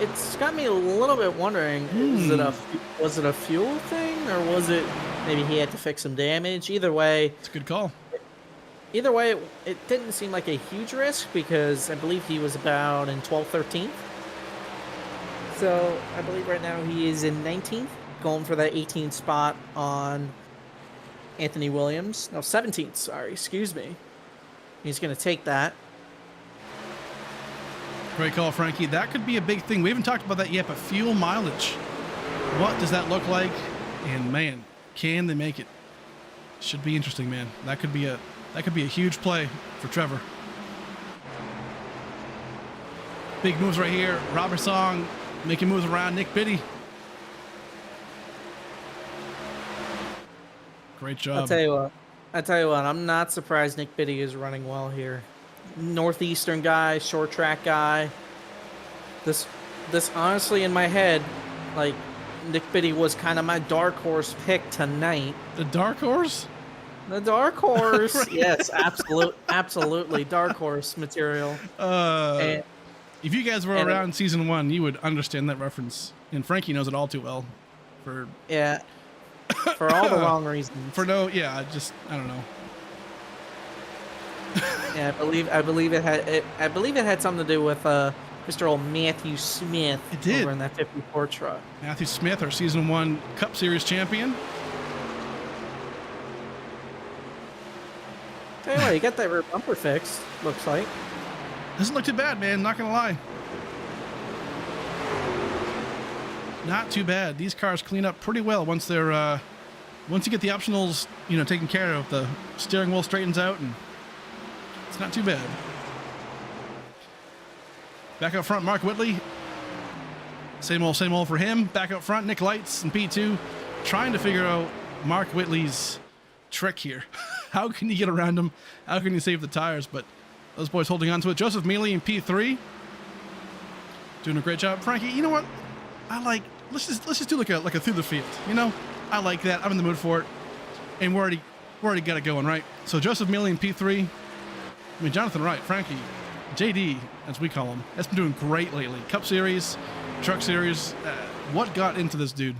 It's got me a little bit wondering: was it a fuel thing, or was it maybe he had to fix some damage? Either way, it's a good call. Either way, it didn't seem like a huge risk because I believe he was about in 12th, 13th. So I believe right now he is in 19th, going for that 18th spot on Anthony Williams. No, 17th, sorry, excuse me. He's going to take that. Great call, Frankie. That could be a big thing. We haven't talked about that yet, but fuel mileage. What does that look like? And man, can they make it? Should be interesting, man. That could be a huge play for Trevor. Big moves right here. Robert Song making moves around Nick Biddy. Great job. I'll tell you what, I'm not surprised Nick Biddy is running well here. Northeastern guy, short track guy. This honestly in my head, like Nick Biddy was kind of my dark horse pick tonight. The dark horse? The dark horse. Right. Yes, absolutely dark horse material. If you guys were around season 1, you would understand that reference. And Frankie knows it all too well. For all the wrong reasons. I don't know. Yeah, I believe it had something to do with Mr. Old Matthew Smith. It did. Over in that 54 truck. Matthew Smith, our season 1 Cup Series champion. Tell you what, you got that rear bumper fixed, looks like. Doesn't look too bad, man. Not gonna lie. Not too bad. These cars clean up pretty well once they're once you get the optionals, taken care of. The steering wheel straightens out, and it's not too bad. Back up front, Mark Whitley. Same old for him. Back up front, Nick Lights in P2, trying to figure out Mark Whitley's trick here. How can you get around him? How can you save the tires? But those boys holding on to it. Joseph Mealy in P3, doing a great job. Frankie, you know what? Let's just do like a through the field. I like that. I'm in the mood for it, and we already got it going, right? So Joseph Mealy in P3. I mean, Jonathan Wright, Frankie, JD, as we call him, has been doing great lately. Cup Series, Truck Series. What got into this dude?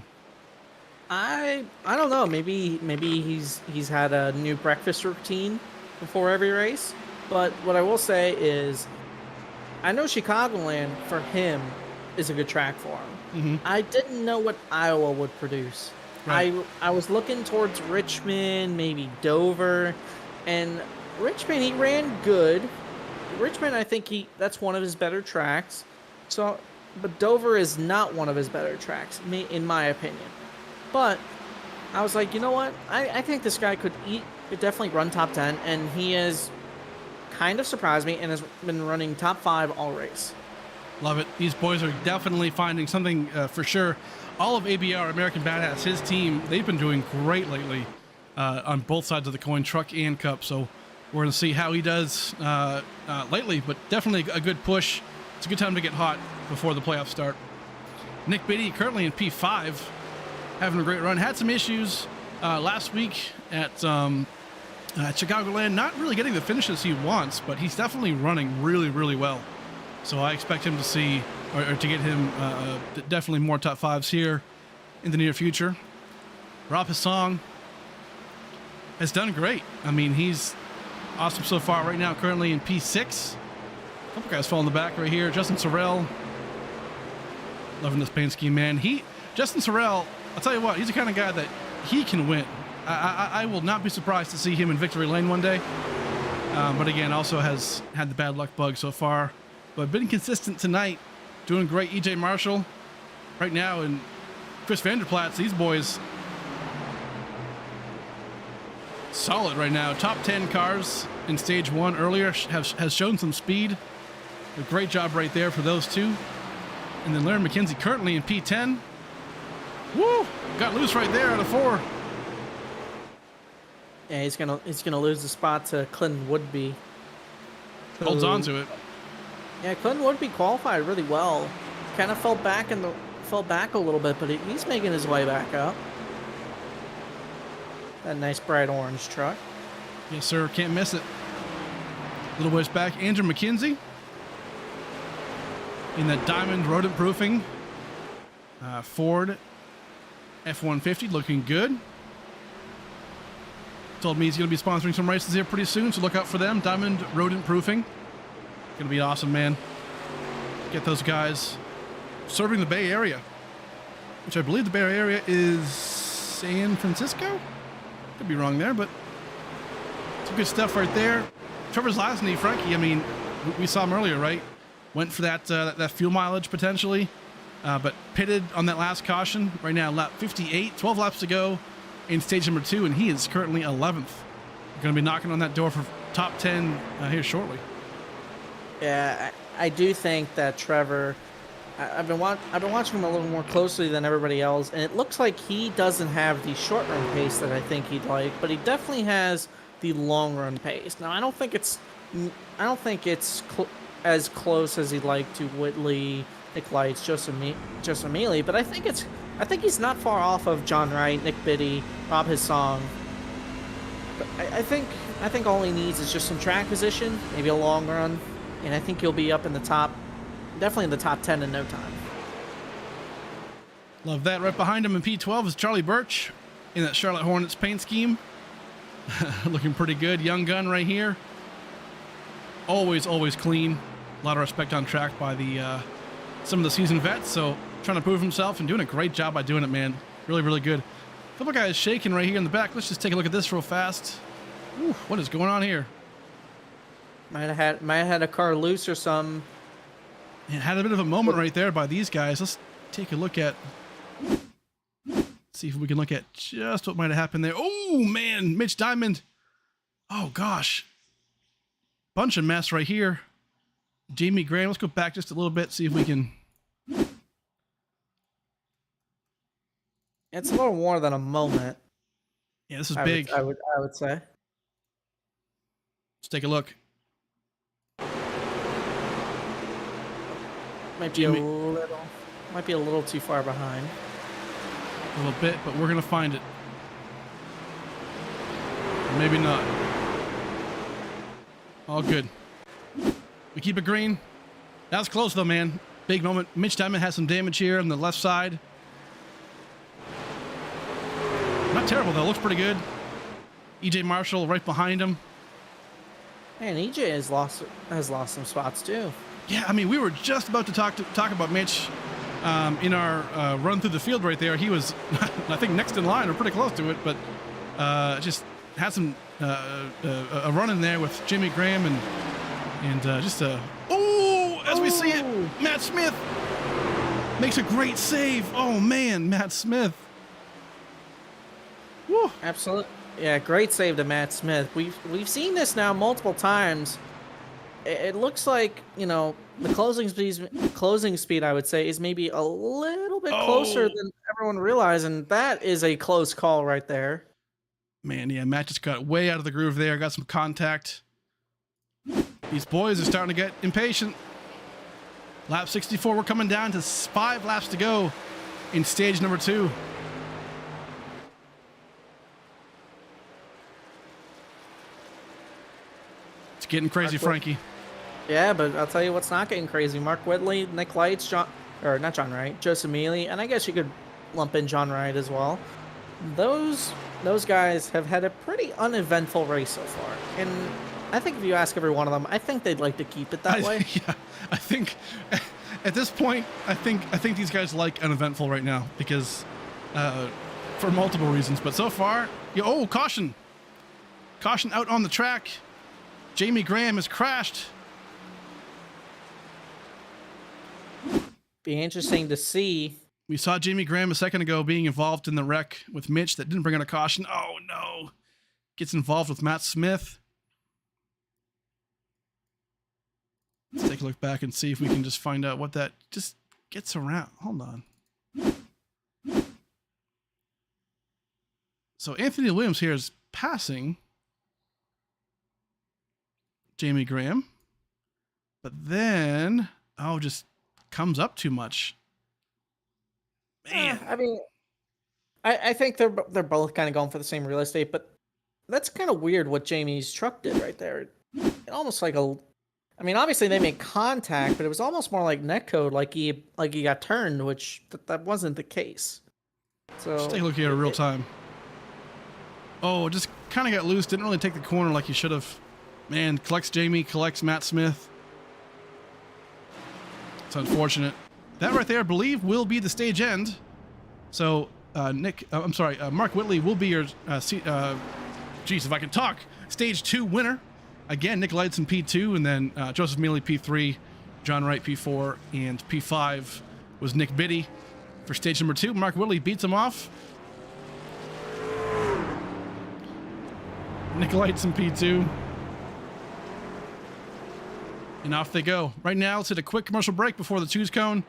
I don't know. Maybe he's had a new breakfast routine before every race. But what I will say is, I know Chicagoland for him is a good track for him. I didn't know what Iowa would produce. Right. I was looking towards Richmond, maybe Dover, and Richmond he ran good. Richmond, I think that's one of his better tracks. So, but Dover is not one of his better tracks, in my opinion. But I was like, you know what? I think this guy could definitely run top 10, and he has kind of surprised me and has been running top 5 all race. Love it. These boys are definitely finding something for sure. All of ABR, American Badass, his team, they've been doing great lately on both sides of the coin, truck and cup. So we're going to see how he does lately, but definitely a good push. It's a good time to get hot before the playoffs start. Nick Biddy currently in P5, having a great run. Had some issues last week at Chicagoland, not really getting the finishes he wants, but he's definitely running really, really well. So I expect him to see, or to get him definitely more top 5s here in the near future. Rob Hassan has done great. I mean, he's awesome so far right now, currently in P6. A couple guys falling the back right here. Justin Sorrell, loving this paint scheme, man. Justin Sorrell, I'll tell you what, he's the kind of guy that he can win. I will not be surprised to see him in victory lane one day. But again, also has had the bad luck bug so far. But been consistent tonight, doing great. EJ Marshall right now, and Chris Vanderplatz, these boys solid right now. Top 10 cars in stage 1 earlier has shown some speed. A great job right there for those two. And then Larry McKenzie currently in P10. Woo! Got loose right there out of 4. Yeah, he's gonna lose the spot to Clinton Woodby. Holds on to it. Yeah, Clinton Woodby qualified really well. Kind of fell back a little bit, but he's making his way back up. That nice bright orange truck. Yes, sir. Can't miss it. Little ways back, Andrew McKenzie in the diamond rodent proofing Ford F-150, looking good. Told me he's going to be sponsoring some races here pretty soon, so look out for them. Diamond rodent proofing. Going to be awesome, man. Get those guys serving the Bay Area, which I believe the Bay Area is San Francisco. Could be wrong there, but some good stuff right there. Trevor Zlasny, Frankie, I mean, we saw him earlier, right? Went for that fuel mileage potentially, but pitted on that last caution. Right now, lap 58, 12 laps to go in stage number 2, and he is currently 11th. Going to be knocking on that door for top 10 here shortly. Yeah, I do think that Trevor. I've been watching him a little more closely than everybody else, and it looks like he doesn't have the short run pace that I think he'd like, but he definitely has the long run pace. Now, I don't think it's as close as he'd like to Whitley, Nick Lights, Joseph Mealy, but I think he's not far off of John Wright, Nick Biddy, Rob Hassan. But I think all he needs is just some track position, maybe a long run. And I think he'll be up in the top, definitely in the top 10 in no time. Love that. Right behind him in P12 is Charlie Birch in that Charlotte Hornets paint scheme. Looking pretty good. Young gun right here. Always clean. A lot of respect on track by some of the seasoned vets. So trying to prove himself and doing a great job by doing it, man. Really, really good. A couple guys shaking right here in the back. Let's just take a look at this real fast. Ooh, what is going on here? Might have had a car loose or something. Yeah, had a bit of a moment right there by these guys. Let's take a look at. See if we can look at just what might have happened there. Oh man, Mitch Diamond. Oh gosh, bunch of mess right here. Jamie Graham. Let's go back just a little bit. See if we can. It's a little more than a moment. Yeah, this is big. I would say. Let's take a look. Might be a little too far behind. A little bit, but we're gonna find it. Maybe not. All good. We keep it green. That was close though, man. Big moment. Mitch Diamond has some damage here on the left side. Not terrible though. Looks pretty good. EJ Marshall right behind him. And EJ has lost some spots too. Yeah, I mean, we were just about to talk about Mitch in our run through the field right there. He was, I think, next in line or pretty close to it, but just had some a run in there with Jimmy Graham and just a as we see it, Matt Smith makes a great save. Oh man, Matt Smith. Woo. Absolutely. Yeah, great save to Matt Smith. We've seen this now multiple times. It looks like, you know, the closing speed, I would say, is maybe a little bit closer than everyone realized, and that is a close call right there. Man, yeah, Matt just got way out of the groove there, got some contact. These boys are starting to get impatient. Lap 64, we're coming down to 5 laps to go in stage number 2. It's getting crazy, Frankie. Yeah, but I'll tell you what's not getting crazy. Mark Whitley, Nick Lights, not John Wright, Joseph Mealy, and I guess you could lump in John Wright as well. Those guys have had a pretty uneventful race so far, and I think if you ask every one of them, I think they'd like to keep it that way. Yeah, I think at this point, I think these guys like uneventful right now because for multiple reasons. But so far, caution out on the track. Jamie Graham has crashed. Be interesting to see. We saw Jamie Graham a second ago being involved in the wreck with Mitch that didn't bring in a caution. Oh no, gets involved with Matt Smith. Let's take a look back and see if we can just find out what that just gets around. Hold on. So Anthony Williams here is passing Jamie Graham, but then, just comes up too much. Man. I mean, I think they're both kind of going for the same real estate, but that's kind of weird what Jamie's truck did right there. It almost like I mean, obviously they made contact, but it was almost more like netcode, like he got turned, which that wasn't the case. So let's take a look here in real time. Just kind of got loose. Didn't really take the corner like he should have. Man, collects Jamie, collects Matt Smith. It's unfortunate. That right there, I believe, will be the stage end. So Mark Whitley will be your, if I can talk, stage 2 winner. Again, Nick Lights in P2, and then Joseph Mealy P3, John Wright P4, and P5 was Nick Biddy for stage number 2. Mark Whitley beats him off. Nick Lights in P2. And off they go. Right now, let's hit a quick commercial break before the choose cone.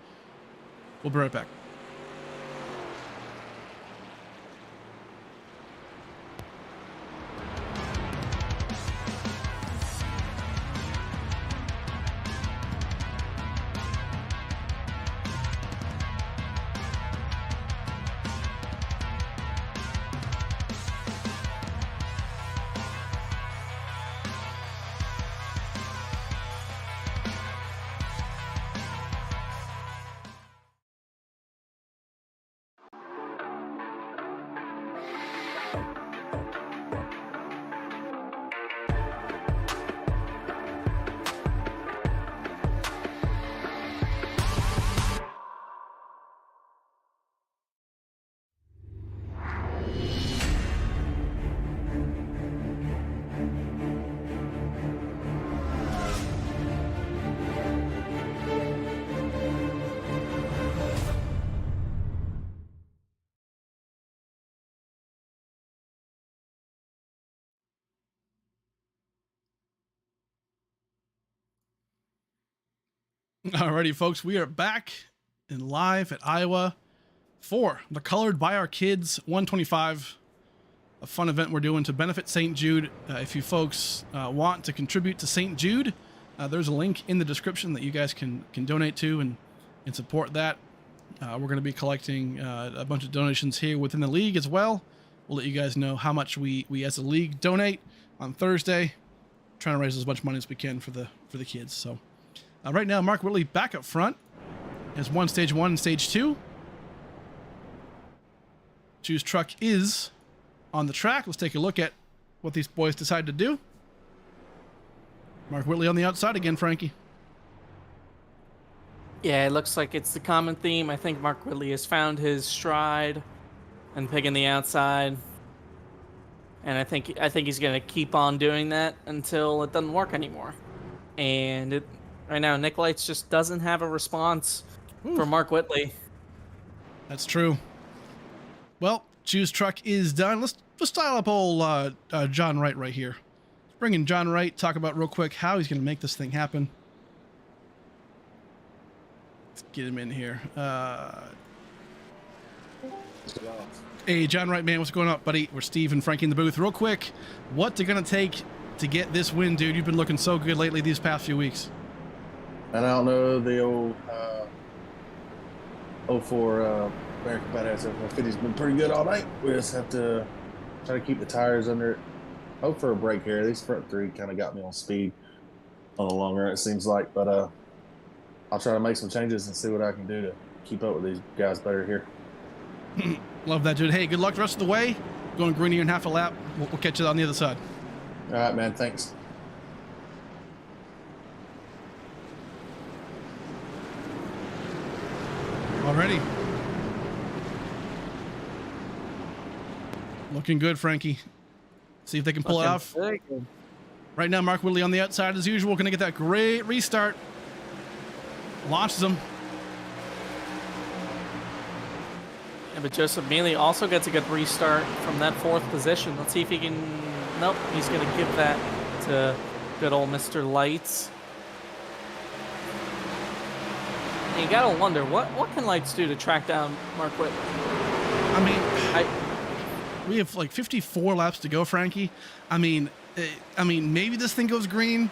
We'll be right back. Alrighty, folks, we are back and live at Iowa for the Colored by Our Kids 125, a fun event we're doing to benefit St. Jude. If you folks want to contribute to St. Jude, there's a link in the description that you guys can donate to and support that. We're going to be collecting a bunch of donations here within the league as well. We'll let you guys know how much we as a league donate on Thursday, trying to raise as much money as we can for the kids. So. Right now, Mark Whitley back up front has won stage 1 and stage 2. Choose truck is on the track. Let's take a look at what these boys decide to do. Mark Whitley on the outside again, Frankie. Yeah, it looks like it's the common theme. I think Mark Whitley has found his stride and picking the outside. And I think he's going to keep on doing that until it doesn't work anymore. And right now, Nick Lights just doesn't have a response for Mark Whitley. That's true. Well, Juice truck is done. Let's dial up old John Wright right here. Let's bring in John Wright, talk about real quick how he's going to make this thing happen. Let's get him in here. Hey, John Wright, man, what's going on, buddy? We're Steve and Frankie in the booth. Real quick, what's it going to take to get this win, dude? You've been looking so good lately these past few weeks. And I don't know the old 04 American Badass F-150's been pretty good all night. We just have to try to keep the tires under it. Hope for a break here. These front three kind of got me on speed on the long run, it seems like. But I'll try to make some changes and see what I can do to keep up with these guys better here. Love that, dude. Hey, good luck the rest of the way. Going green here in half a lap. We'll catch you on the other side. All right, man. Thanks. Already. Looking good, Frankie. See if they can pull it off. Right now, Mark Whitley on the outside as usual. Going to get that great restart. Launches him. Yeah, but Joseph Mealy also gets a good restart from that 4th position. Let's see if he can... Nope, he's going to give that to good old Mr. Lights. And you got to wonder, what can Lights do to track down Mark Whitley? I mean, we have like 54 laps to go, Frankie. I mean, maybe this thing goes green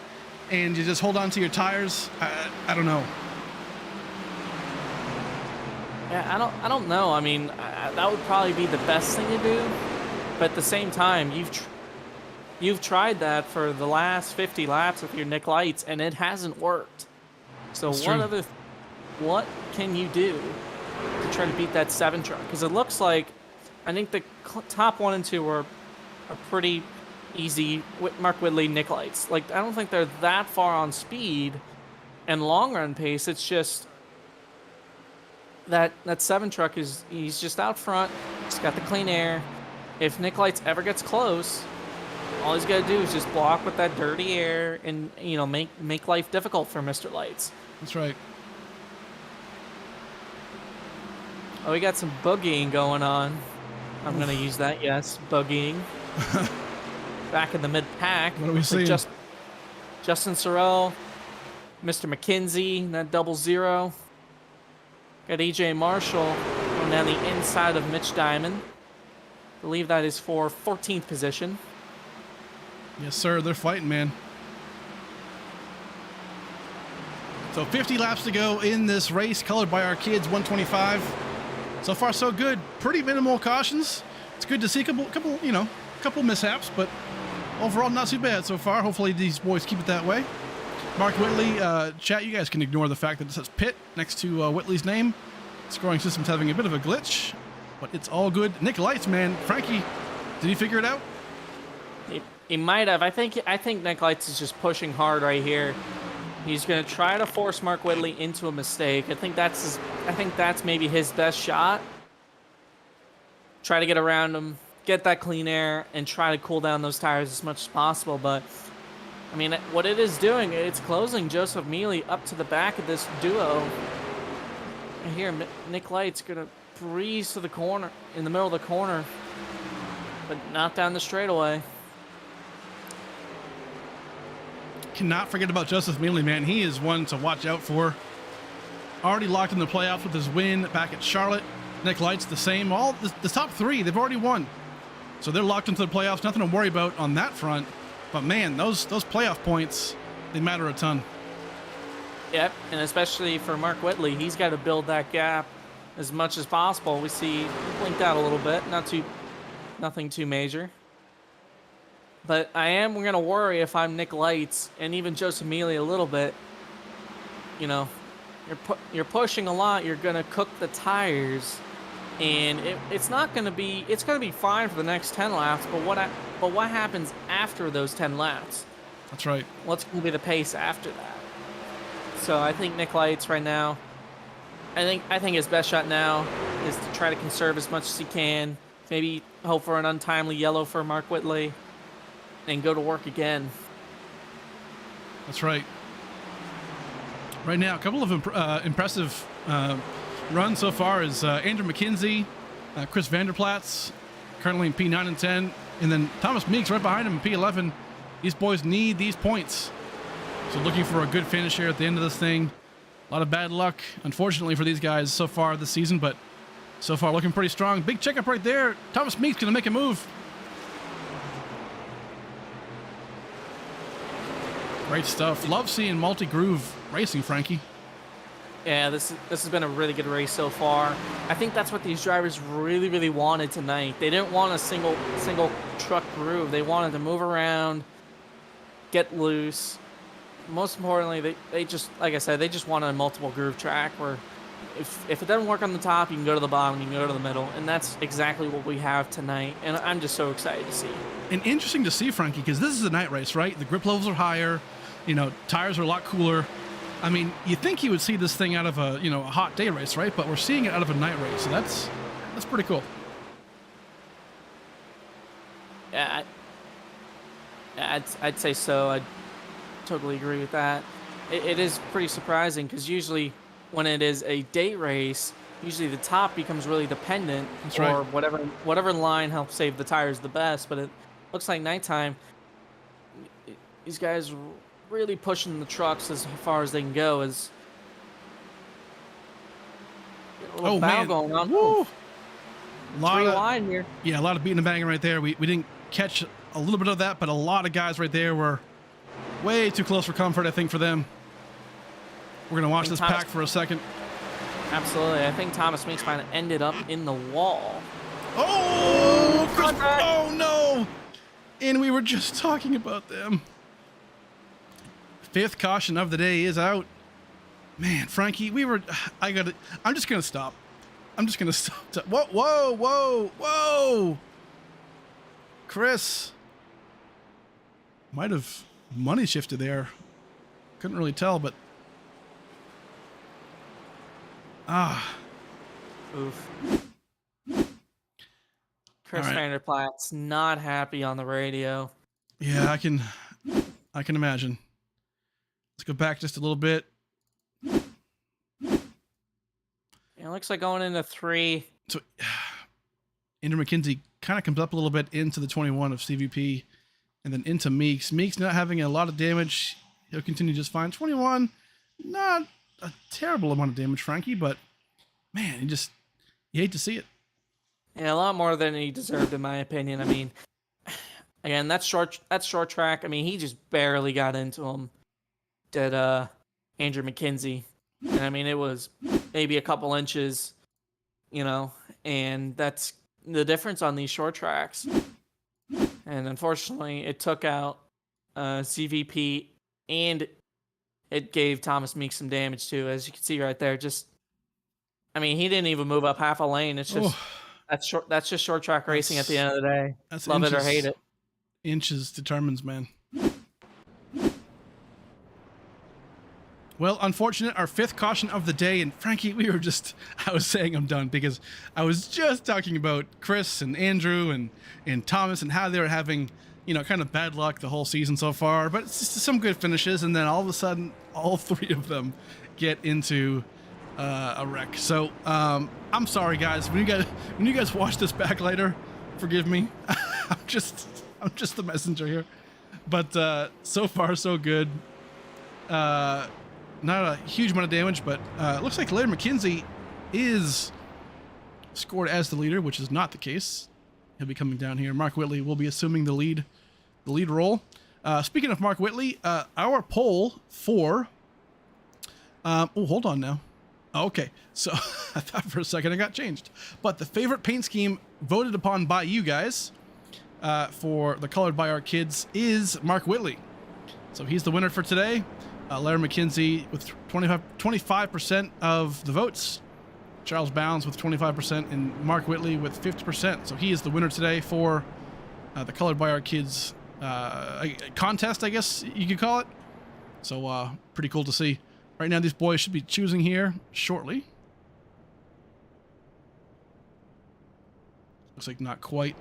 and you just hold on to your tires. I don't know. Yeah, I don't know. I mean, that would probably be the best thing to do. But at the same time, you've tried that for the last 50 laps with your Nick Lights, and it hasn't worked. So what can you do to try to beat that 7 truck? Because it looks like I think the top 1 and 2 are pretty easy with Mark Whitley, Nick Lights. Like, I don't think they're that far on speed and long run pace. It's just that 7 truck he's just out front. He's got the clean air. If Nick Lights ever gets close, all he's got to do is just block with that dirty air and, you know, make life difficult for Mr. Lights. That's right. Oh, we got some boogieing going on. I'm going to use that, yes, boogieing. Back in the mid-pack. What are we seeing? Justin Sorrell, Mr. McKenzie, that 00. Got EJ Marshall going down the inside of Mitch Diamond. I believe that is for 14th position. Yes, sir. They're fighting, man. So 50 laps to go in this race, colored by our kids, 125. So far, so good. Pretty minimal cautions. It's good to see a couple mishaps, but overall, not too bad so far. Hopefully, these boys keep it that way. Mark Whitley, chat, you guys can ignore the fact that it says Pitt next to Whitley's name. Scoring system's having a bit of a glitch, but it's all good. Nick Lights, man. Frankie, did he figure it out? He might have. I think Nick Lights is just pushing hard right here. He's going to try to force Mark Whitley into a mistake. I think that's maybe his best shot. Try to get around him, get that clean air, and try to cool down those tires as much as possible. But I mean, what it is doing, it's closing Joseph Mealy up to the back of this duo. And here, Nick Light's going to breeze to the corner, in the middle of the corner, but not down the straightaway. Cannot forget about Joseph Mealy, man. He is one to watch out for. Already locked in the playoffs with his win back at Charlotte. Nick Lights the same. All the top 3, they've already won. So they're locked into the playoffs. Nothing to worry about on that front. But man, those playoff points, they matter a ton. Yep, and especially for Mark Whitley, he's got to build that gap as much as possible. We see he blinked out a little bit, nothing too major. But we're going to worry if I'm Nick Lights and even Joseph Mealy a little bit. You know, you're pushing a lot. You're going to cook the tires, and it's going to be fine for the next 10 laps. But what happens after those 10 laps? That's right. What's going to be the pace after that? So I think Nick Lights right now, I think his best shot now is to try to conserve as much as he can. Maybe hope for an untimely yellow for Mark Whitley and go to work again. That's right. Right now, a couple of impressive runs so far is Andrew McKenzie, Chris Vanderplatz, currently in P9 and 10, and then Thomas Meeks right behind him in P11. These boys need these points. So looking for a good finish here at the end of this thing. A lot of bad luck, unfortunately, for these guys so far this season, but so far looking pretty strong. Big checkup right there. Thomas Meeks going to make a move. Great stuff. Love seeing multi-groove racing, Frankie. Yeah, this has been a really good race so far. I think that's what these drivers really wanted tonight. They didn't want a single truck groove. They wanted to move around, get loose. Most importantly, they just, like I said, they just wanted a multiple groove track where if it doesn't work on the top, you can go to the bottom, you can go to the middle, and that's exactly what we have tonight. And I'm just so excited to see. And interesting to see, Frankie, because this is a night race, right? The grip levels are higher. You know, tires are a lot cooler. I mean, you think you would see this thing out of a hot day race, right? But we're seeing it out of a night race, so that's pretty cool. Yeah, I'd say so. I'd totally agree with that. It is pretty surprising because usually when it is a day race, usually the top becomes really dependent, That's or right. whatever line helps save the tires the best. But it looks like nighttime, these guys really pushing the trucks as far as they can go. As a little battle going on. Woo! Three wide here. Yeah, a lot of beating and banging right there. We didn't catch a little bit of that, but a lot of guys right there were way too close for comfort, I think, for them. We're going to watch this pack for a second. Absolutely. I think Thomas Meeks might have ended up in the wall. Oh, Chris, oh no! And we were just talking about them. Fifth caution of the day is out. Man, Frankie, I'm just going to stop. I'm just going to stop. Whoa. Chris might have money shifted there. Couldn't really tell, but Oof. Chris All right. Vanderplat's not happy on the radio. Yeah, I can imagine. Let's go back just a little bit. It looks like going into 3. So Andrew McKenzie kind of comes up a little bit into the 21 of CVP and then into Meeks. Meeks not having a lot of damage. He'll continue just fine. 21, not a terrible amount of damage, Frankie, but man, you hate to see it. Yeah, a lot more than he deserved, in my opinion. I mean, again, that's short track. I mean, he just barely got into him. Did Andrew McKenzie. And I mean, it was maybe a couple inches, and that's the difference on these short tracks. And unfortunately, it took out CVP, and it gave Thomas Meeks some damage too, as you can see right there. He didn't even move up half a lane. It's just that's just short track racing at the end of the day. That's Love inches, it or hate it. Inches determines, man. Well, unfortunate, our fifth caution of the day, and Frankie, I was saying I'm done because I was just talking about Chris and Andrew and Thomas and how they were having, kind of bad luck the whole season so far, but it's just some good finishes, and then all of a sudden, all three of them get into a wreck. So, I'm sorry, guys. When you guys watch this back later, forgive me. I'm just the messenger here. But so far, so good. Not a huge amount of damage, but it looks like Larry McKenzie is scored as the leader, which is not the case. He'll be coming down here. Mark Whitley will be assuming the lead role. Speaking of Mark Whitley, our poll for hold on now. Okay, so I thought for a second it got changed, but the favorite paint scheme voted upon by you guys for the Colored by Our Kids is Mark Whitley. So he's the winner for today. Larry McKenzie with 25% of the votes, Charles Bounds with 25%, and Mark Whitley with 50%. So he is the winner today for the Colored by Our Kids a contest, I guess you could call it. So pretty cool to see. Right now, these boys should be choosing here shortly. Looks like not quite.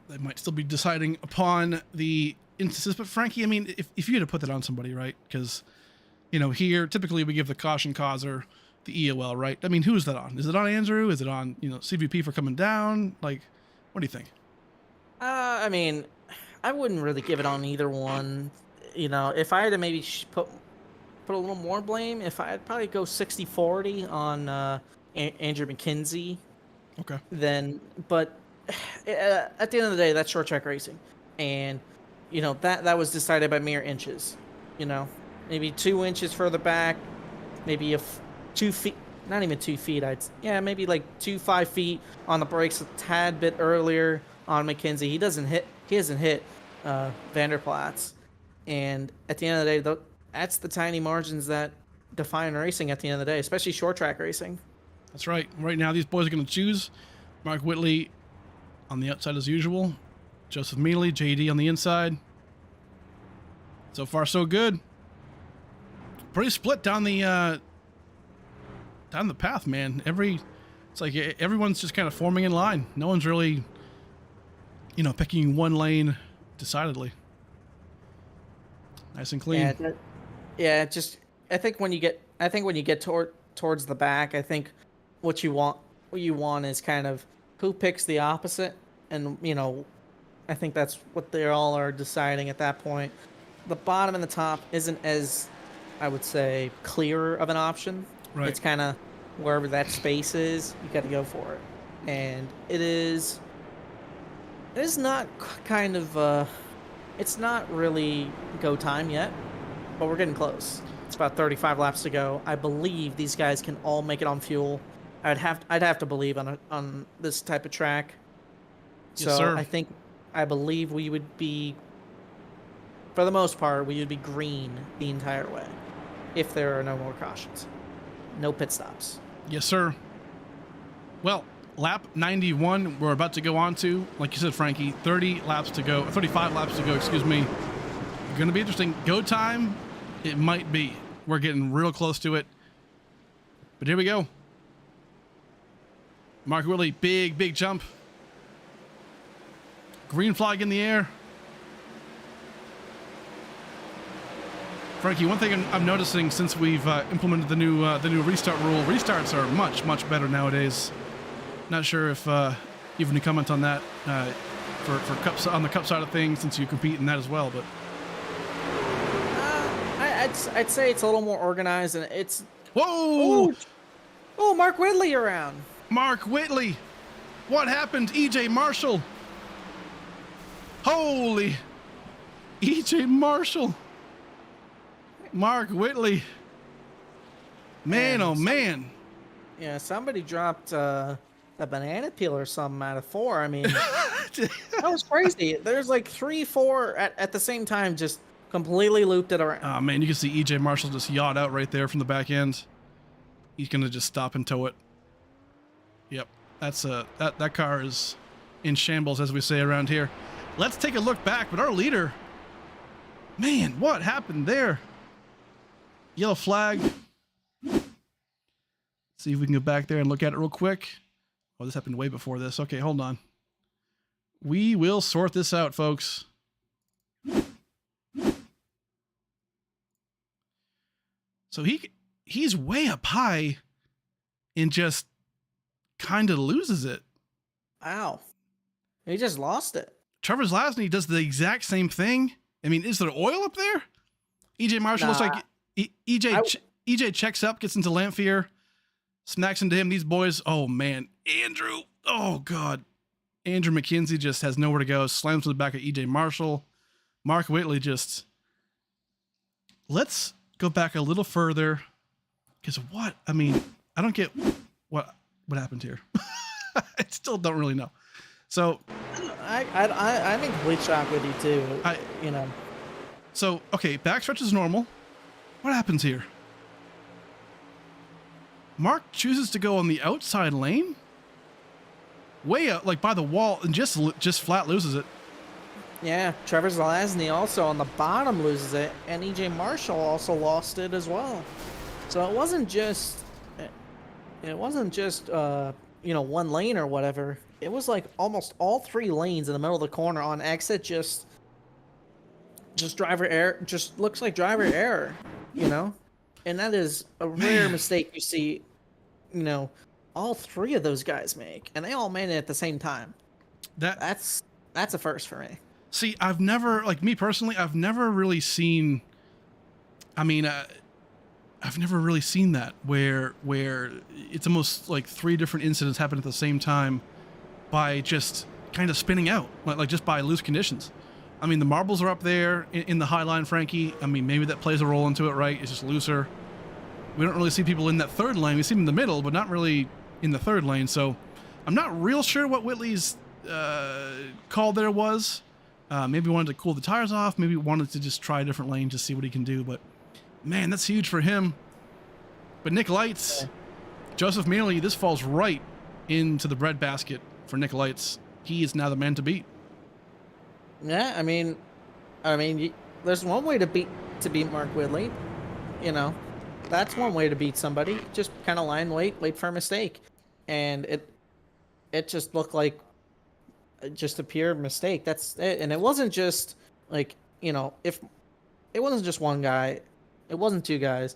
They might still be deciding upon the instances, but Frankie, I mean, if you had to put that on somebody, right? Because, you know, here, typically we give the caution causer the EOL, right? I mean, who is that on? Is it on Andrew? Is it on, you know, CVP for coming down? Like, what do you think? I mean, I wouldn't really give it on either one. You know, if I had to maybe put a little more blame, I'd probably go 60-40 on Andrew McKenzie. Okay. Then, but at the end of the day, that's short track racing, and you know that was decided by mere inches. You know, maybe 2 inches further back, maybe 2 feet, not even 2 feet. Maybe like 5 feet on the brakes a tad bit earlier on McKenzie. He hasn't hit Vanderplatz, and at the end of the day, that's the tiny margins that define racing at the end of the day, especially short track racing. That's right. Right now, these boys are going to choose Mark Whitley on the outside as usual. Joseph Mealy, JD on the inside. So far, so good. Pretty split down the path, man. It's like everyone's just kind of forming in line. No one's really, you know, picking one lane decidedly. Nice and clean. I think when you get towards the back, I think what you want is kind of who picks the opposite, and you know, I think that's what they all are deciding at that point. The bottom and the top isn't as, I would say, clear of an option. Right. It's kind of wherever that space is, you got to go for it, and it is not kind of it's not really go time yet, but we're getting close. It's about 35 laps to go. I believe these guys can all make it on fuel. I'd have to believe on this type of track. Yes, So sir. I believe we would be, for the most part, we would be green the entire way if there are no more cautions, no pit stops. Yes, sir. Well, lap 91, we're about to go on to, like you said, Frankie, 35 laps to go, excuse me. Going to be interesting. Go time, it might be. We're getting real close to it. But here we go. Mark Whitley, big jump. Green flag in the air. Frankie, one thing I'm noticing since we've implemented the new restart rule, restarts are much better nowadays. Not sure if you have any comment on that for cups on the cup side of things, since you compete in that as well. But I'd say it's a little more organized, and it's whoa! Oh, Mark Whitley around. Mark Whitley, what happened? EJ Marshall. Holy, EJ Marshall. Mark Whitley. Man, oh man. Yeah, somebody dropped a banana peel or something out of 4. I mean, that was crazy. There's like 3, 4 at the same time, just completely looped it around. Oh man, you can see EJ Marshall just yacht out right there from the back end. He's gonna just stop and tow it. Yep, that's that car is in shambles, as we say around here. Let's take a look back, but our leader, man, what happened there? Yellow flag. See if we can go back there and look at it real quick. Oh, this happened way before this. Okay, hold on. We will sort this out, folks. So he's way up high and just kind of loses it. Wow. He just lost it. Trevor Zlasny does the exact same thing. I mean, is there oil up there? EJ Marshall looks like EJ checks up, gets into Lamphere, smacks into him. These boys, oh man, Andrew, oh god. Andrew McKenzie just has nowhere to go, slams to the back of EJ Marshall. Mark Whitley just, let's go back a little further. Because what? I mean, I don't get what happened here. I still don't really know. So I'm in complete shock with you too. You know. So okay, backstretch is normal. What happens here? Mark chooses to go on the outside lane. way out, like by the wall, and just flat loses it. Yeah, Trevor Zelazny also on the bottom loses it, and EJ Marshall also lost it as well. So it wasn't just you know, one lane or whatever. It was like almost all 3 lanes in the middle of the corner on exit, just driver error. Just looks like driver error, you know, and that is a rare mistake you see, you know, all 3 of those guys make, and they all made it at the same time. That's a first for me. See, I've never, like me personally, I've never really seen. I mean, I've never really seen that where it's almost like 3 different incidents happen at the same time by just kind of spinning out, like just by loose conditions. I mean, the marbles are up there in the high line, Frankie. I mean, maybe that plays a role into it, right? It's just looser. We don't really see people in that 3rd lane. We see them in the middle, but not really in the 3rd lane. So I'm not real sure what Whitley's call there was. Maybe wanted to cool the tires off. Maybe wanted to just try a different lane to see what he can do. But man, that's huge for him. But Nick Lights, Joseph Mealy, this falls right into the breadbasket for Nick Lights. He is now the man to beat. Yeah, I mean, there's one way to beat Mark Whitley. You know, that's one way to beat somebody. Just kind of wait for a mistake, and it just looked like just a pure mistake. That's it. And it wasn't just like, you know, if it wasn't just one guy, it wasn't 2 guys.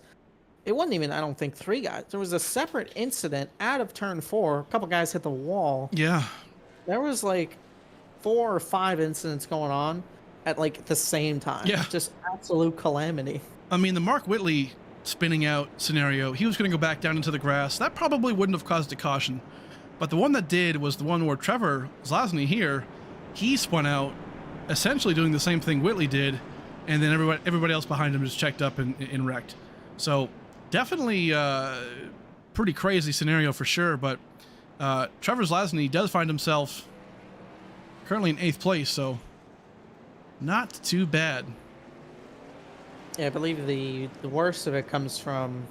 It wasn't even, I don't think, 3 guys. There was a separate incident out of turn 4. A couple guys hit the wall. Yeah. There was like 4 or 5 incidents going on at like the same time. Yeah. Just absolute calamity. I mean, the Mark Whitley spinning out scenario, he was going to go back down into the grass. That probably wouldn't have caused a caution. But the one that did was the one where Trevor Zelazny here, he spun out, essentially doing the same thing Whitley did, and then everybody else behind him just checked up and wrecked. So definitely pretty crazy scenario for sure, but Trevor Zelazny does find himself currently in 8th place, so not too bad. Yeah, I believe the worst of it comes from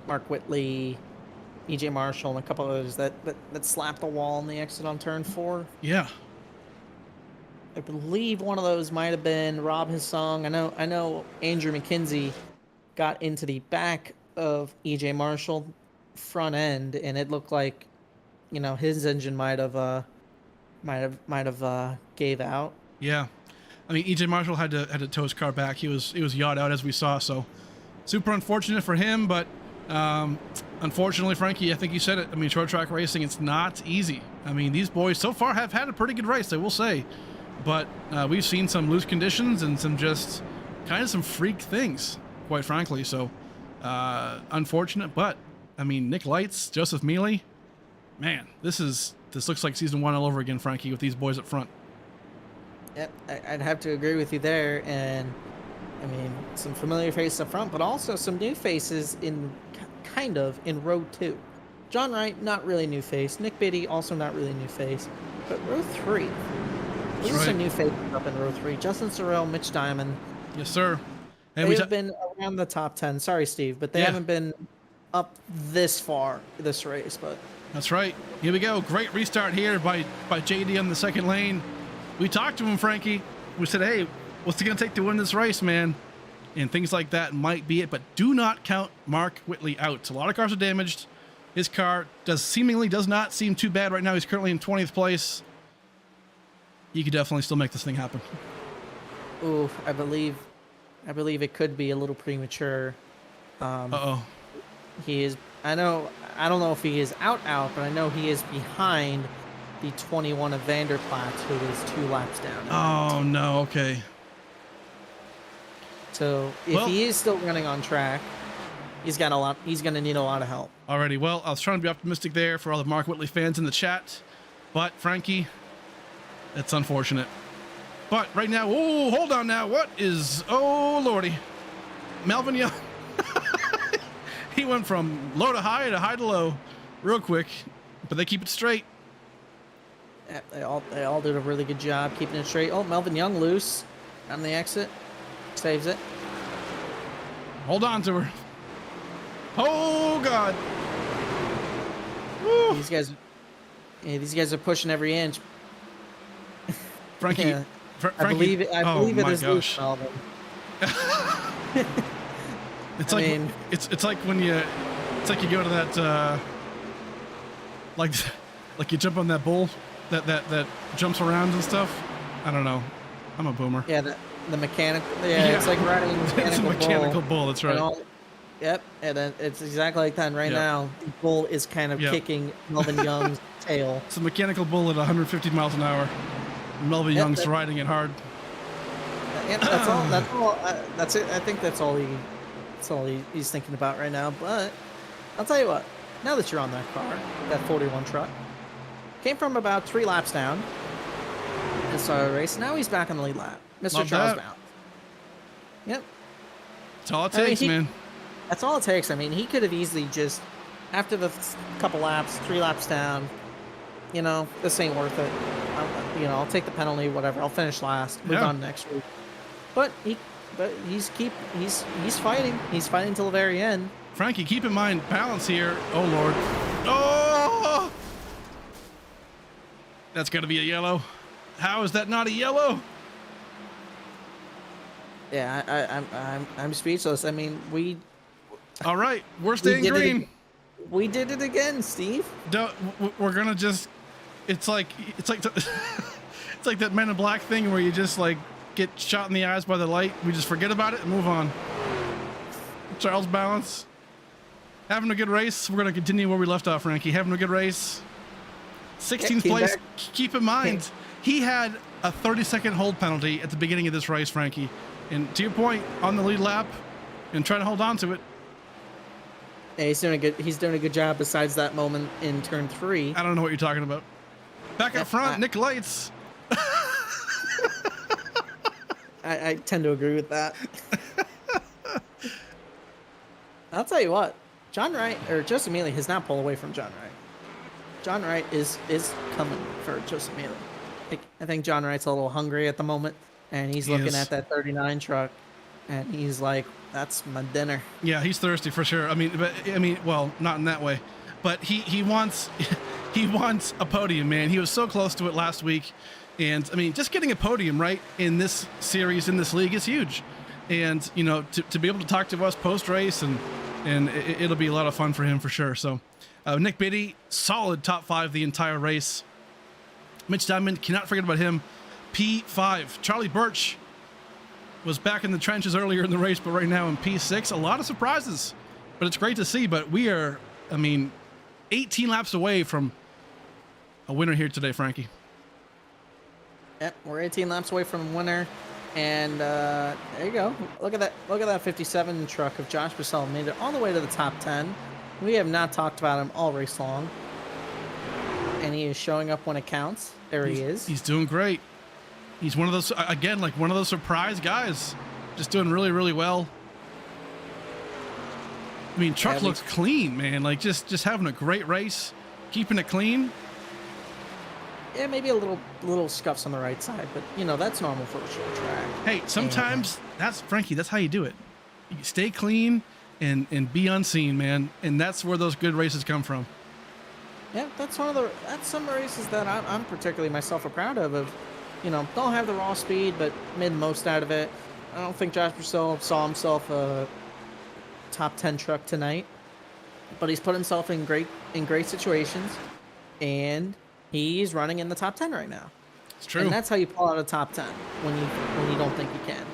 Mark Whitley, EJ Marshall, and a couple of others that slapped the wall on the exit on turn 4. Yeah. I believe one of those might have been Rob Hissong. I know Andrew McKenzie got into the back of EJ Marshall front end, and it looked like, you know, his engine might have gave out. Yeah. I mean, EJ Marshall had to tow his car back. He was yawed out, as we saw, so super unfortunate for him, but unfortunately, Frankie, I think you said it. I mean, short track racing, it's not easy. I mean, these boys so far have had a pretty good race, I will say, but we've seen some loose conditions and some just kind of some freak things, quite frankly. So unfortunate, but I mean, Nick Lights, Joseph Mealy, man, this looks like season 1 all over again, Frankie, with these boys up front. Yep, I'd have to agree with you there, and I mean, some familiar faces up front, but also some new faces in row 2. John Wright, not really new face. Nick Biddy, also not really new face. But row 3, these are some new faces up in row 3. Justin Sorrell, Mitch Diamond. Yes, sir. And they've been around the top 10. Sorry, Steve, but they haven't been up this far this race. But that's right. Here we go. Great restart here by JD on the 2nd lane. We talked to him, Frankie. We said, hey, what's it going to take to win this race, man? And things like that might be it, but do not count Mark Whitley out. A lot of cars are damaged. His car seemingly does not seem too bad right now. He's currently in 20th place. He could definitely still make this thing happen. Ooh, I believe it could be a little premature. He is. I don't know if he is out, but I know he is behind the 21 of Vanderplat, who is 2 laps down. Oh no. Okay. So if he is still running on track, he's going to need a lot of help. Alrighty. Well, I was trying to be optimistic there for all the Mark Whitley fans in the chat, but Frankie, that's unfortunate. But right now, oh, hold on now. Oh lordy, Melvin Young. He went from low to high to low real quick, but they keep it straight. Yeah, they all did a really good job keeping it straight. Oh, Melvin Young loose on the exit. Saves it. Hold on to her. Oh, God. Woo. These guys Yeah, these guys are pushing every inch. Frankie, Yeah. Frankie. I believe it. I oh believe it my is gosh. loose, Melvin. It's I like mean- it's like when you go to that like you jump on that bull that jumps around and stuff. I don't know. I'm a boomer. Yeah, the mechanical. Yeah, it's like riding a mechanical, It's a mechanical bull. That's right. Yep, and then it's exactly like that. And right Yep. now, the bull is kind of Yep. kicking Melvin Young's tail. It's a mechanical bull at 150 miles an hour. Melvin Yep, Young's riding it hard. Yep, that's all. That's all. That's it. I think that's all he's thinking about right now. But I'll tell you what. Now that you're on that car, that 41 truck, came from about 3 laps down and started the race. Now he's back on the lead lap. Mr. Love Charles that. Bounce. Yep. That's all it I mean, takes, man. That's all it takes. I mean, he could have easily just, after the couple laps, 3 laps down, this ain't worth it. I'll take the penalty, whatever. I'll finish last. Move Yeah. on next week. But he's fighting. He's fighting till the very end. Frankie, keep in mind balance here. Oh Lord. Oh! That's got to be a yellow. How is that not a yellow? Yeah, I'm speechless. I mean, All right, we're staying green. We did it again, Steve. We're gonna just. It's like it's like that Men in Black thing where you just like get shot in the eyes by the light. We just forget about it and move on. Charles Balance, having a good race. We're gonna continue where we left off, Frankie. Having a good race. 16th place. back. Keep in mind, he had a 30-second hold penalty at the beginning of this race, Frankie. And to your point, on the lead lap, and trying to hold on to it. Yeah, he's doing a good job. Besides that moment in turn 3. I don't know what you're talking about. Back up front, Nick Lights. I tend to agree with that. I'll tell you what, John Wright or Joseph Mealy has not pulled away from John Wright. John Wright is coming for Joseph Mealy. I think John Wright's a little hungry at the moment, and he's looking at that 39 truck, and he's like, "That's my dinner." Yeah, he's thirsty for sure. Well, not in that way, but he wants a podium, man. He was so close to it last week, and I mean, just getting a podium right in this series, in this league, is huge. And to be able to talk to us post race, and it'll be a lot of fun for him for sure. So, Nick Biddy, solid top 5 the entire race. Mitch Diamond, cannot forget about him. P5. Charlie Birch was back in the trenches earlier in the race, but right now in P6. A lot of surprises, but it's great to see. But we are, 18 laps away from a winner here today, Frankie. Yep, we're 18 laps away from a winner, and there you go. Look at that 57 truck of Josh Purcell made it all the way to the top 10. We have not talked about him all race long, and he is showing up when it counts. There he is. He's doing great. He's one of those, again, like one of those surprise guys, just doing really, really well. I mean, truck looks clean, man. Like just having a great race, keeping it clean. Yeah, maybe a little scuffs on the right side, but that's normal for a short track. Hey, sometimes that's Frankie. That's how you do it. You stay clean and be unseen, man. And that's where those good races come from. Yeah, that's some races that I'm particularly myself proud of. Don't have the raw speed, but made the most out of it. I don't think Josh Purcell saw himself a top 10 truck tonight, but he's put himself in great situations, and he's running in the top 10 right now. It's true. And that's how you pull out a top 10 when you don't think you can.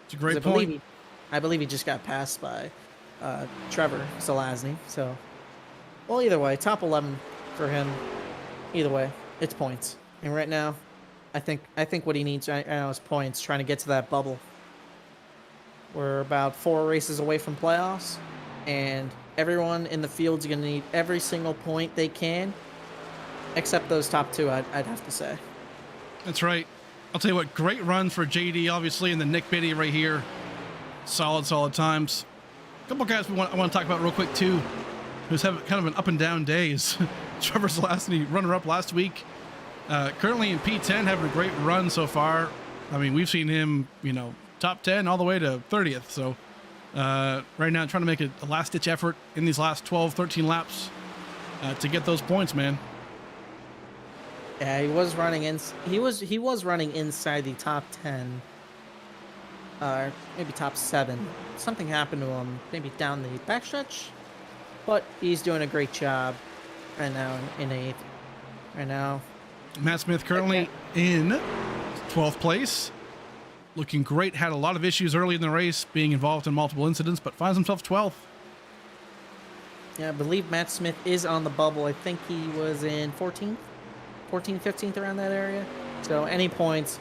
It's a great point. I believe he just got passed by Trevor Zelazny. So, well, either way, top 11 for him. Either way, it's points. And right now, I think what he needs right now is points, trying to get to that bubble. We're about 4 races away from playoffs, and everyone in the field's going to need every single point they can, except those top 2, I'd have to say. That's right. I'll tell you what, great run for JD, obviously, and then Nick Biddy right here. Solid times. A couple guys I want to talk about real quick, too, who's having kind of an up and down days. Trevor Zelazny, runner-up last week. Currently in P10, having a great run so far. I mean, we've seen him, top 10 all the way to 30th. So right now, trying to make a last-ditch effort in these last 12, 13 laps. to get those points, man. Yeah, he was running in. He was running inside the top 10, maybe top 7. Something happened to him, maybe down the backstretch, but he's doing a great job right now in 8th. Right now, Matt Smith currently in 12th place. Looking great. Had a lot of issues early in the race, being involved in multiple incidents, but finds himself 12th. Yeah, I believe Matt Smith is on the bubble. I think he was in 14th, 15th, around that area. So any points,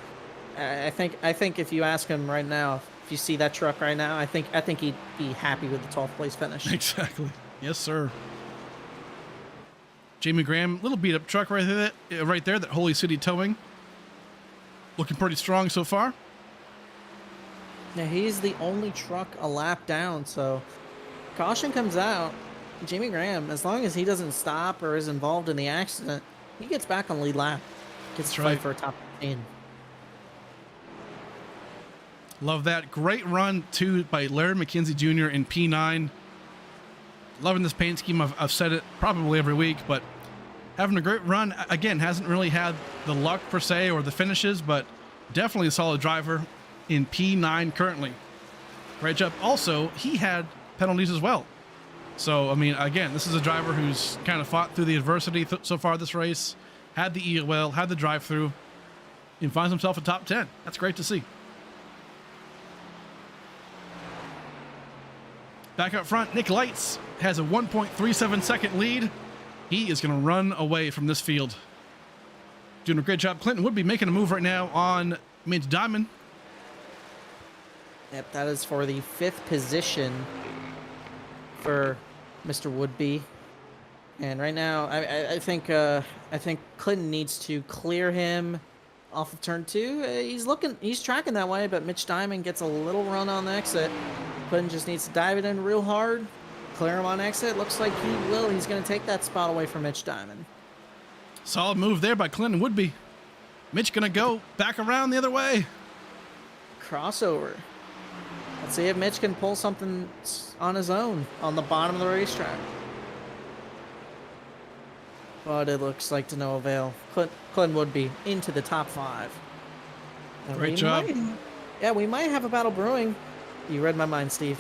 I think if you ask him right now, if you see that truck right now, I think he'd be happy with the 12th place finish. Exactly. Yes, sir. Jamie Graham, little beat up truck right there, that Holy City Towing. Looking pretty strong so far. Yeah, he's the only truck a lap down, so caution comes out. Jamie Graham, as long as he doesn't stop or is involved in the accident, he gets back on lead lap. Gets to fight for a top 15. Love that. Great run, too, by Larry McKenzie Jr. in P9. Loving this paint scheme. I've said it probably every week, but having a great run. Again, hasn't really had the luck, per se, or the finishes, but definitely a solid driver in P9 currently. Great job. Also, he had penalties as well. So, I mean, again, this is a driver who's kind of fought through the adversity so far this race, had the EOL, had the drive-through, and finds himself a top 10. That's great to see. Back up front, Nick Lights has a 1.37 second lead. He is going to run away from this field. Doing a great job. Clinton would be making a move right now on Mitch Diamond. Yep, that is for the 5th position for Mr. Woodby. And right now, I think Clinton needs to clear him off of turn 2. He's tracking that way, but Mitch Diamond gets a little run on the exit. Clinton just needs to dive it in real hard, clear him on exit. Looks like he will. He's going to take that spot away from Mitch Diamond. Solid move there by Clinton Woodby. Mitch going to go back around the other way. Crossover. Let's see if Mitch can pull something on his own on the bottom of the racetrack. But it looks like to no avail. Clinton Woodby into the top 5. Great job. We might have a battle brewing. You read my mind, Steve.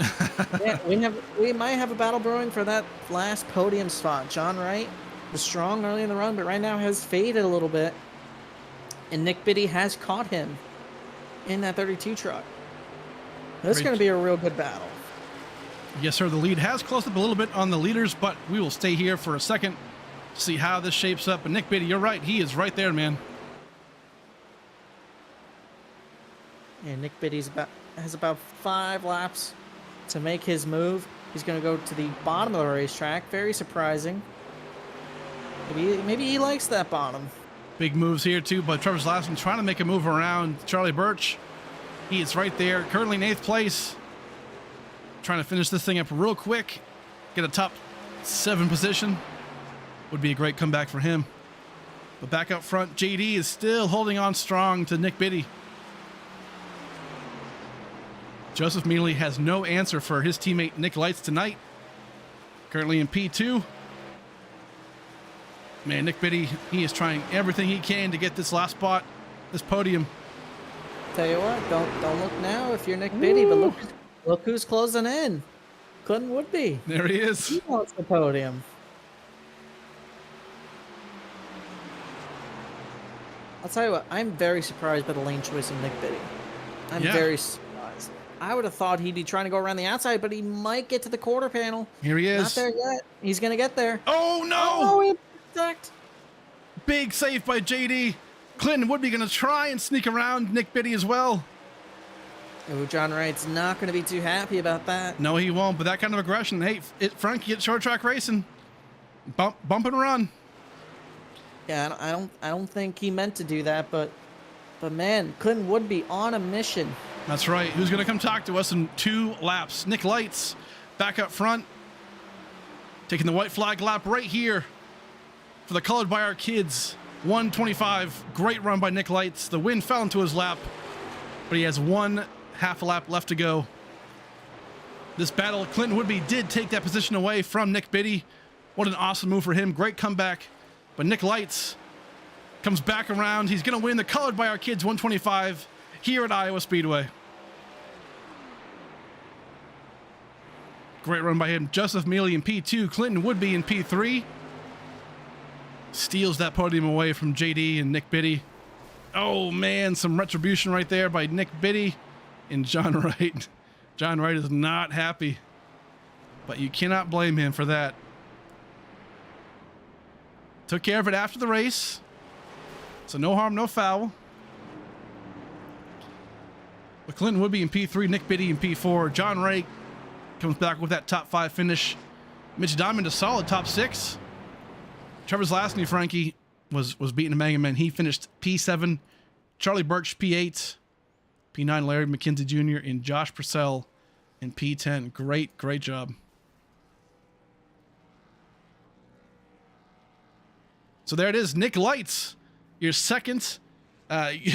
Yeah, we might have a battle brewing for that last podium spot. John Wright was strong early in the run, but right now has faded a little bit. And Nick Biddy has caught him in that 32 truck. This is going to be a real good battle. Yes, sir. The lead has closed up a little bit on the leaders, but we will stay here for a second to see how this shapes up. And Nick Biddy, you're right. He is right there, man. And Nick Biddy has about 5 laps to make his move. He's going to go to the bottom of the racetrack. Very surprising. Maybe he likes that bottom. Big moves here, too, but Trevor Zlaskin trying to make a move around Charlie Birch. He is right there, currently in 8th place. Trying to finish this thing up real quick. Get a top 7 position. Would be a great comeback for him. But back up front, JD is still holding on strong to Nick Biddy. Joseph Mealy has no answer for his teammate Nick Lights tonight. Currently in P2. Man, Nick Biddy, he is trying everything he can to get this last spot, this podium. Tell you what, don't look now if you're Nick Biddy, but look who's closing in. Clinton Woodby. There he is. He wants the podium. I'll tell you what, I'm very surprised by the lane choice of Nick Biddy. I'm very surprised. I would have thought he'd be trying to go around the outside, but he might get to the quarter panel. Here he is. Not there yet. He's going to get there. Oh, no! Oh, he protect. Big save by JD. Clinton Woodby going to try and sneak around Nick Biddy as well. Oh, John Wright's not going to be too happy about that. No, he won't, but that kind of aggression. Hey, Frankie at short track racing. Bump and run. Yeah, I don't think he meant to do that, but man, Clinton Woodby on a mission. That's right. Who's going to come talk to us in 2 laps? Nick Lights back up front. Taking the white flag lap right here for the Colored by Our Kids. 125. Great run by Nick Lights. The wind fell into his lap, but he has 1/2 lap left to go. This battle, Clinton Woodby did take that position away from Nick Biddy. What an awesome move for him. Great comeback. But Nick Lights comes back around. He's going to win the Colored by Our Kids 125 here at Iowa Speedway. Great run by him. Joseph Mealy in P2. Clinton Woodby in P3. Steals that podium away from JD and Nick Biddy. Oh, man, some retribution right there by Nick Biddy and John Wright. John Wright is not happy, but you cannot blame him for that. Took care of it after the race, so no harm, no foul. But Clinton Woodby in P3, Nick Biddy in P4. John Wright comes back with that top 5 finish. Mitch Diamond a solid top 6. Trevor Zlasny, Frankie, was beating a Mega Man. He finished P7. Charlie Birch, P8. P9, Larry McKenzie Jr. and Josh Purcell in P10. Great job. So there it is. Nick Lights, your second,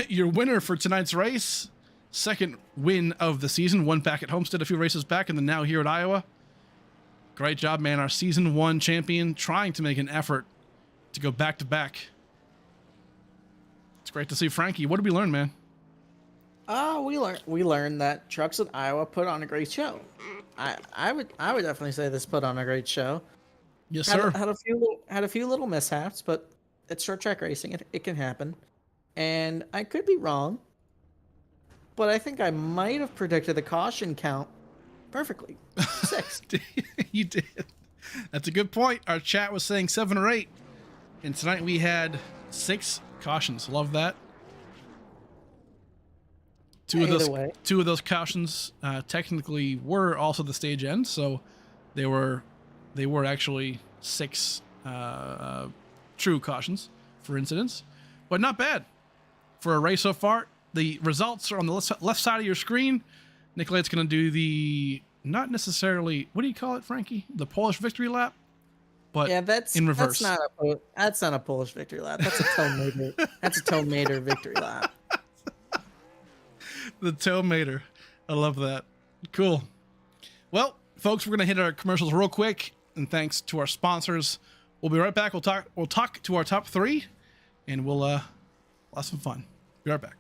your winner for tonight's race. Second win of the season. One back at Homestead a few races back, and then now here at Iowa. Great job, man. Our season 1 champion, trying to make an effort to go back to back. It's great to see. Frankie, what did we learn, man? We learned that trucks at Iowa put on a great show. I would definitely say this put on a great show. Yes, sir. Had a few little mishaps, but it's short track racing. It can happen, and I could be wrong, but I think I might have predicted the caution count perfectly. 6. You did. That's a good point. Our chat was saying 7 or 8, and tonight we had 6 cautions. Love that. Two of those cautions technically were also the stage end, so they were actually 6 true cautions for incidents, but not bad for a race so far. The results are on the left side of your screen. Nicolette's going to do the, not necessarily, what do you call it, Frankie? The Polish victory lap, but yeah, that's in reverse. That's not a Polish victory lap. That's a Tomater. That's a Tomater victory lap. The Tomater. I love that. Cool. Well, folks, we're going to hit our commercials real quick, and thanks to our sponsors. We'll be right back. We'll talk to our top 3, and we'll have some fun. Be right back.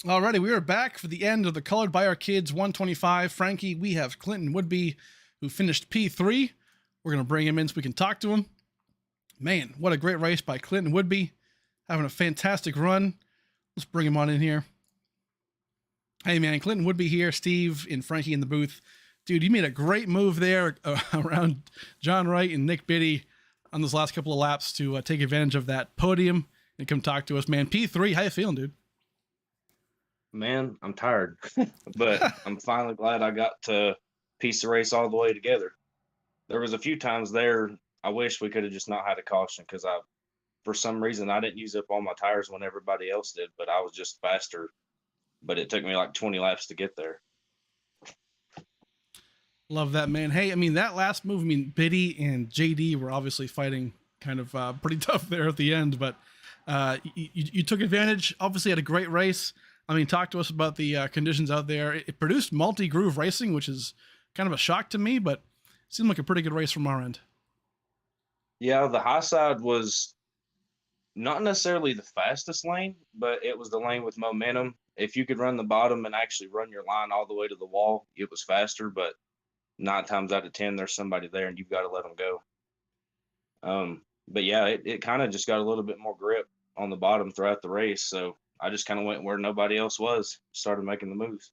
Alrighty, we are back for the end of the Colored by Our Kids 125. Frankie, we have Clinton Woodby, who finished P3. We're going to bring him in so we can talk to him. Man, what a great race by Clinton Woodby. Having a fantastic run. Let's bring him on in here. Hey, man, Clinton Woodby here. Steve and Frankie in the booth. Dude, you made a great move there around John Wright and Nick Biddy on those last couple of laps to take advantage of that podium and come talk to us, man. P3, how you feeling, dude? Man, I'm tired, but I'm finally glad I got to piece the race all the way together. There was a few times there I wish we could have just not had a caution because for some reason, I didn't use up all my tires when everybody else did, but I was just faster. But it took me like 20 laps to get there. Love that, man. Hey, I mean, that last move, I mean, Biddy and JD were obviously fighting kind of pretty tough there at the end, but you took advantage. Obviously had a great race. I mean, talk to us about the conditions out there. It produced multi-groove racing, which is kind of a shock to me, but it seemed like a pretty good race from our end. Yeah, the high side was not necessarily the fastest lane, but it was the lane with momentum. If you could run the bottom and actually run your line all the way to the wall, it was faster, but 9 times out of 10, there's somebody there and you've got to let them go. But yeah, it kind of just got a little bit more grip on the bottom throughout the race. So I just kind of went where nobody else was, started making the moves.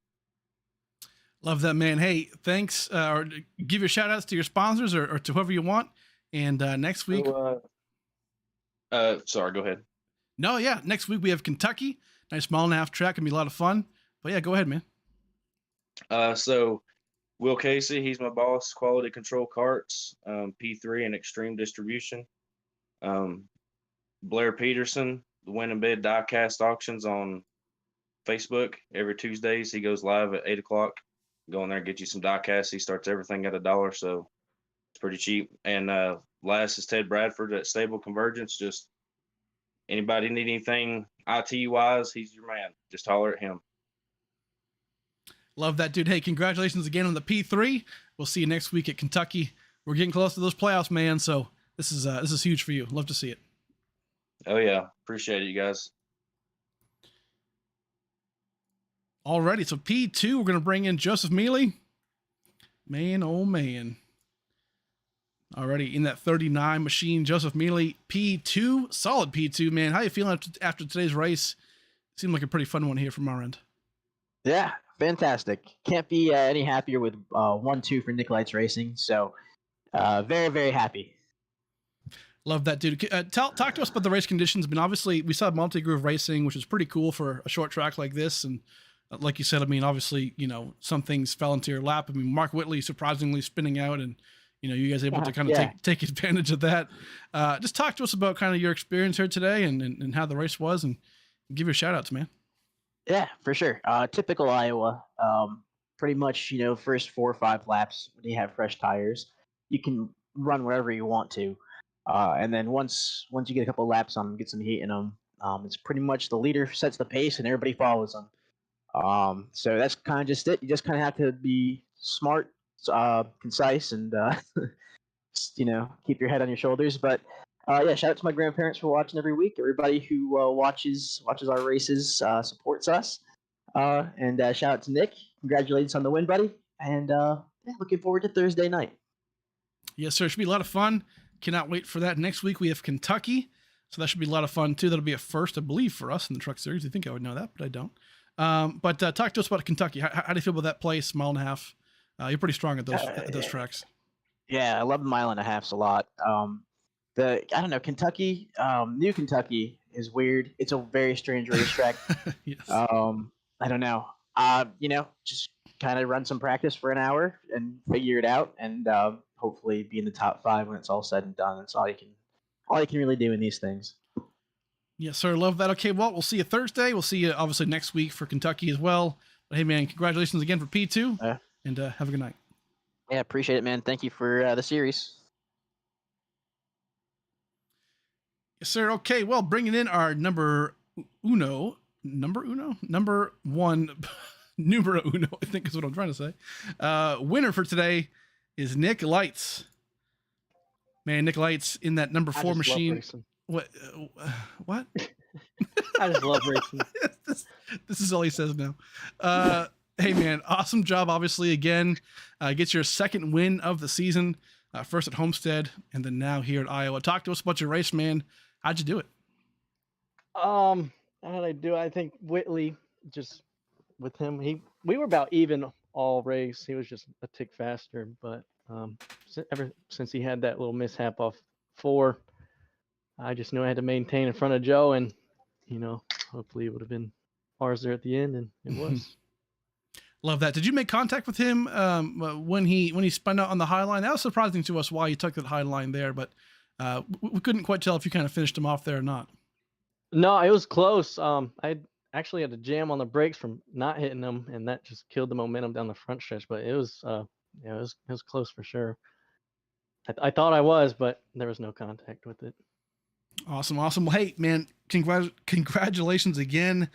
Love that, man. Hey, thanks. Or give your shout outs to your sponsors or to whoever you want. And next week, Sorry, go ahead. no, yeah, next week we have Kentucky. Nice mile and a half track. Gonna be a lot of fun. But yeah, go ahead, man. So Will Casey, he's my boss. Quality Control Carts, P3 and Extreme Distribution. Blair Peterson, the Win and Bid Diecast Auctions on Facebook every Tuesdays. He goes live at 8 o'clock. Go in there and get you some diecasts. He starts everything at $1, so it's pretty cheap. And last is Ted Bradford at Stable Convergence. Just anybody need anything IT wise, he's your man. Just holler at him. Love that, dude. Hey, congratulations again on the P3. We'll see you next week at Kentucky. We're getting close to those playoffs, man. So this is huge for you. Love to see it. Oh yeah, appreciate it, you guys. Alrighty, so P2, we're gonna bring in Joseph Mealy. Man, oh man. Already in that 39 machine, Joseph Mealy, P2, solid P2, man. How you feeling after today's race? Seemed like a pretty fun one here from our end. Yeah, fantastic. Can't be any happier with 1-2 for Nick Racing. So very, very happy. Love that, dude. Talk to us about the race conditions. I mean, obviously, we saw multi-groove racing, which is pretty cool for a short track like this. And like you said, I mean, obviously, some things fell into your lap. I mean, Mark Whitley surprisingly spinning out, and you guys able to kind of take advantage of that. Just talk to us about kind of your experience here today and how the race was, and give your shout outs, man. Yeah, for sure. Typical Iowa. Pretty much, first 4 or 5 laps when you have fresh tires, you can run wherever you want to. And then once you get a couple laps on them, get some heat in them, it's pretty much the leader sets the pace and everybody follows them. So that's kind of just it. You just kind of have to be smart, concise, and keep your head on your shoulders. But yeah, shout out to my grandparents for watching every week. Everybody who watches our races supports us. And shout out to Nick. Congratulations on the win, buddy. And looking forward to Thursday night. Yes, sir. It should be a lot of fun. Cannot wait for that. Next week we have Kentucky, so that should be a lot of fun too. That'll be a first, I believe, for us in the truck series. I think I would know that, but I don't. But talk to us about Kentucky. How do you feel about that place? Mile and a half. You're pretty strong at those tracks. Yeah, I love the mile and a halves a lot. I don't know, Kentucky, New Kentucky is weird. It's a very strange racetrack. Yes. I don't know. Just kind of run some practice for an hour and figure it out, and hopefully be in the top 5 when it's all said and done. That's all you can really do in these things. Yes, sir. Love that. Okay, well, we'll see you Thursday. We'll see you obviously next week for Kentucky as well. But hey, man, congratulations again for P2, and have a good night. Yeah, appreciate it, man. Thank you for the series. Yes, sir. Okay, well, bringing in our number one, numero uno, I think is what I'm trying to say. Winner for today is Nick Lights. Man, Nick Lights in that number 4 machine. What? What? I just love racing. This is all he says now. Hey, man, awesome job. Obviously, again, gets your second win of the season. First at Homestead, and then now here at Iowa. Talk to us about your race, man. How'd you do it? How did I do? I think Whitley, just with him, we were about even all race. He was just a tick faster, but ever since he had that little mishap off 4, I just knew I had to maintain in front of Joe, and hopefully it would have been ours there at the end, and it was. Love that. Did you make contact with him when he spun out on the high line? That was surprising to us why he took that high line there, but we couldn't quite tell if you kind of finished him off there or not. No, it was close. I actually had to jam on the brakes from not hitting them, and that just killed the momentum down the front stretch. But it was close for sure. I thought I was, but there was no contact with it. Awesome. Well, hey, man, congratulations again.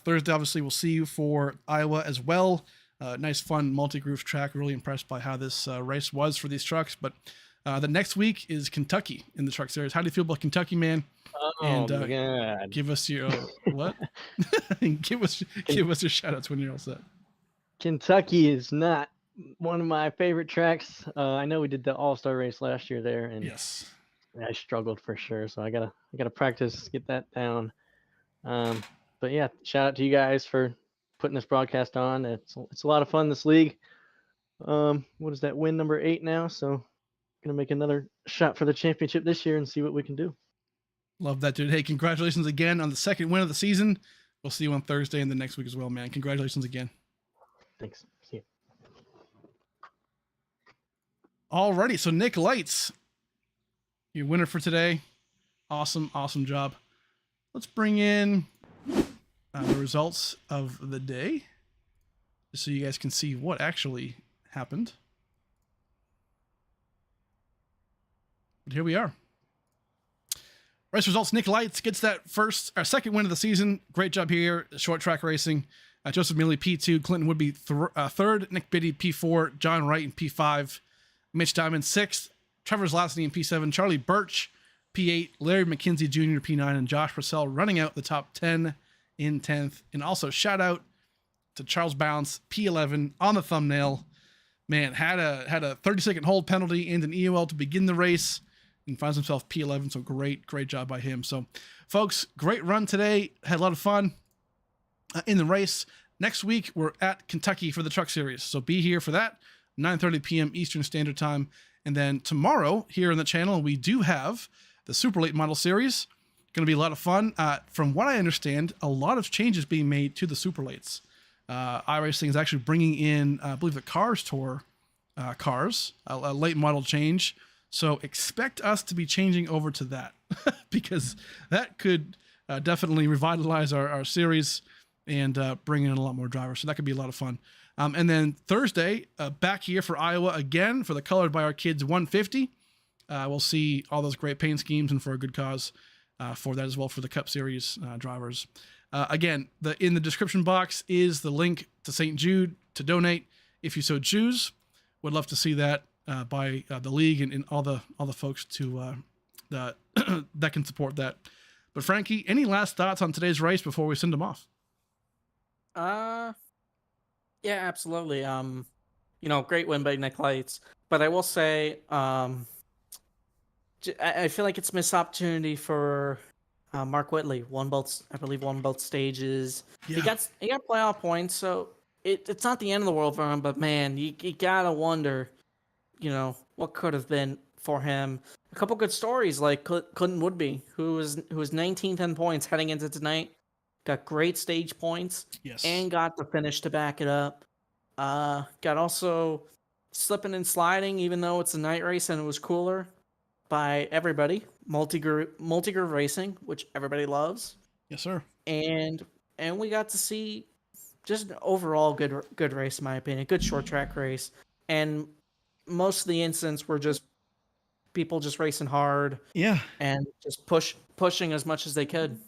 Thursday, obviously, we'll see you for Iowa as well. Nice, fun multi-groove track. Really impressed by how this race was for these trucks. But the next week is Kentucky in the truck series. How do you feel about Kentucky, man? Oh, God. Give us your what? give us your shout outs when you're all set. Kentucky is not one of my favorite tracks. I know we did the All-Star race last year there, and yes, I struggled for sure. So I gotta practice, get that down. But yeah, shout out to you guys for putting this broadcast on. It's a lot of fun, this league. What is that? Win number 8 now. So gonna make another shot for the championship this year and see what we can do. Love that, dude. Hey, congratulations again on the second win of the season. We'll see you on Thursday and the next week as well, man. Congratulations again. Thanks. See ya. Alrighty, so Nick Lights, your winner for today. Awesome job. Let's bring in the results of the day, just so you guys can see what actually happened. But here we are. Race results: Nick Lights gets that second win of the season. Great job here, short track racing. Joseph Milley P2, Clinton Woodby third, Nick Biddy P4, John Wright in P5, Mitch Diamond 6th, Trevor Zlasny in P7, Charlie Birch P8, Larry McKenzie Jr. P9, and Josh Purcell running out the top 10 in 10th. And also shout out to Charles Bounce P11 on the thumbnail. Man, had a 30-second hold penalty and an EOL to begin the race and finds himself P11. So great job by him. So folks, great run today. Had a lot of fun in the race. Next week, we're at Kentucky for the Truck Series. So be here for that, 9:30 p.m. Eastern Standard Time. And then tomorrow here on the channel, we do have the Super Late Model Series. Going to be a lot of fun. From what I understand, a lot of changes being made to the Super Lates. iRacing is actually bringing in, I believe, the Cars Tour cars, a late model change. So expect us to be changing over to that because that could definitely revitalize our series and bring in a lot more drivers. So that could be a lot of fun. And then Thursday, back here for Iowa again for the Colored by Our Kids 150. We'll see all those great paint schemes and for a good cause for that as well for the Cup Series drivers. Again, in the description box is the link to St. Jude to donate if you so choose. Would love to see that by the league and all the folks that can support that. But Frankie, any last thoughts on today's race before we send them off? Yeah, absolutely. Great win by Nick Lights, but I will say, I feel like it's a missed opportunity for Mark Whitley. Won both stages. Yeah. He got playoff points, so it's not the end of the world for him. But man, you gotta wonder, what could have been for him. A couple good stories like Clinton Woodby, who was 19th in points heading into tonight. Got great stage points, Yes. and got the finish to back it up. Got also slipping and sliding, even though it's a night race and it was cooler, by everybody. Multi-groove racing, which everybody loves. Yes, sir. And we got to see just an overall good race, in my opinion. Good short track race, and most of the incidents were just people just racing hard. Yeah. And just pushing as much as they could.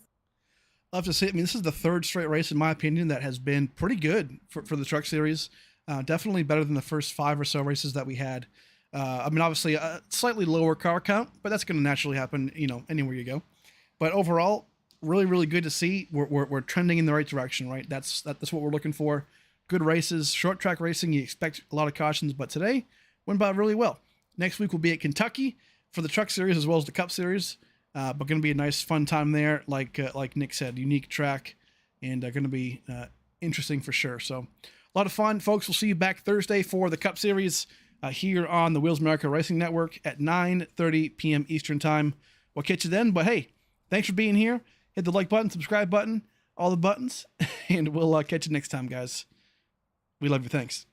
Love to see it. I mean, this is the third straight race, in my opinion, that has been pretty good for the Truck Series. Definitely better than the first 5 or so races that we had. Obviously, a slightly lower car count, but that's going to naturally happen, anywhere you go. But overall, really, really good to see. We're trending in the right direction, right? That's what we're looking for. Good races, short track racing. You expect a lot of cautions, but today went by really well. Next week we'll be at Kentucky for the Truck Series as well as the Cup Series. But going to be a nice, fun time there. Like Nick said, unique track, and going to be interesting for sure. So a lot of fun, folks. We'll see you back Thursday for the Cup Series here on the Wheels America Racing Network at 9:30 p.m. Eastern Time. We'll catch you then. But hey, thanks for being here. Hit the like button, subscribe button, all the buttons, and we'll catch you next time, guys. We love you. Thanks.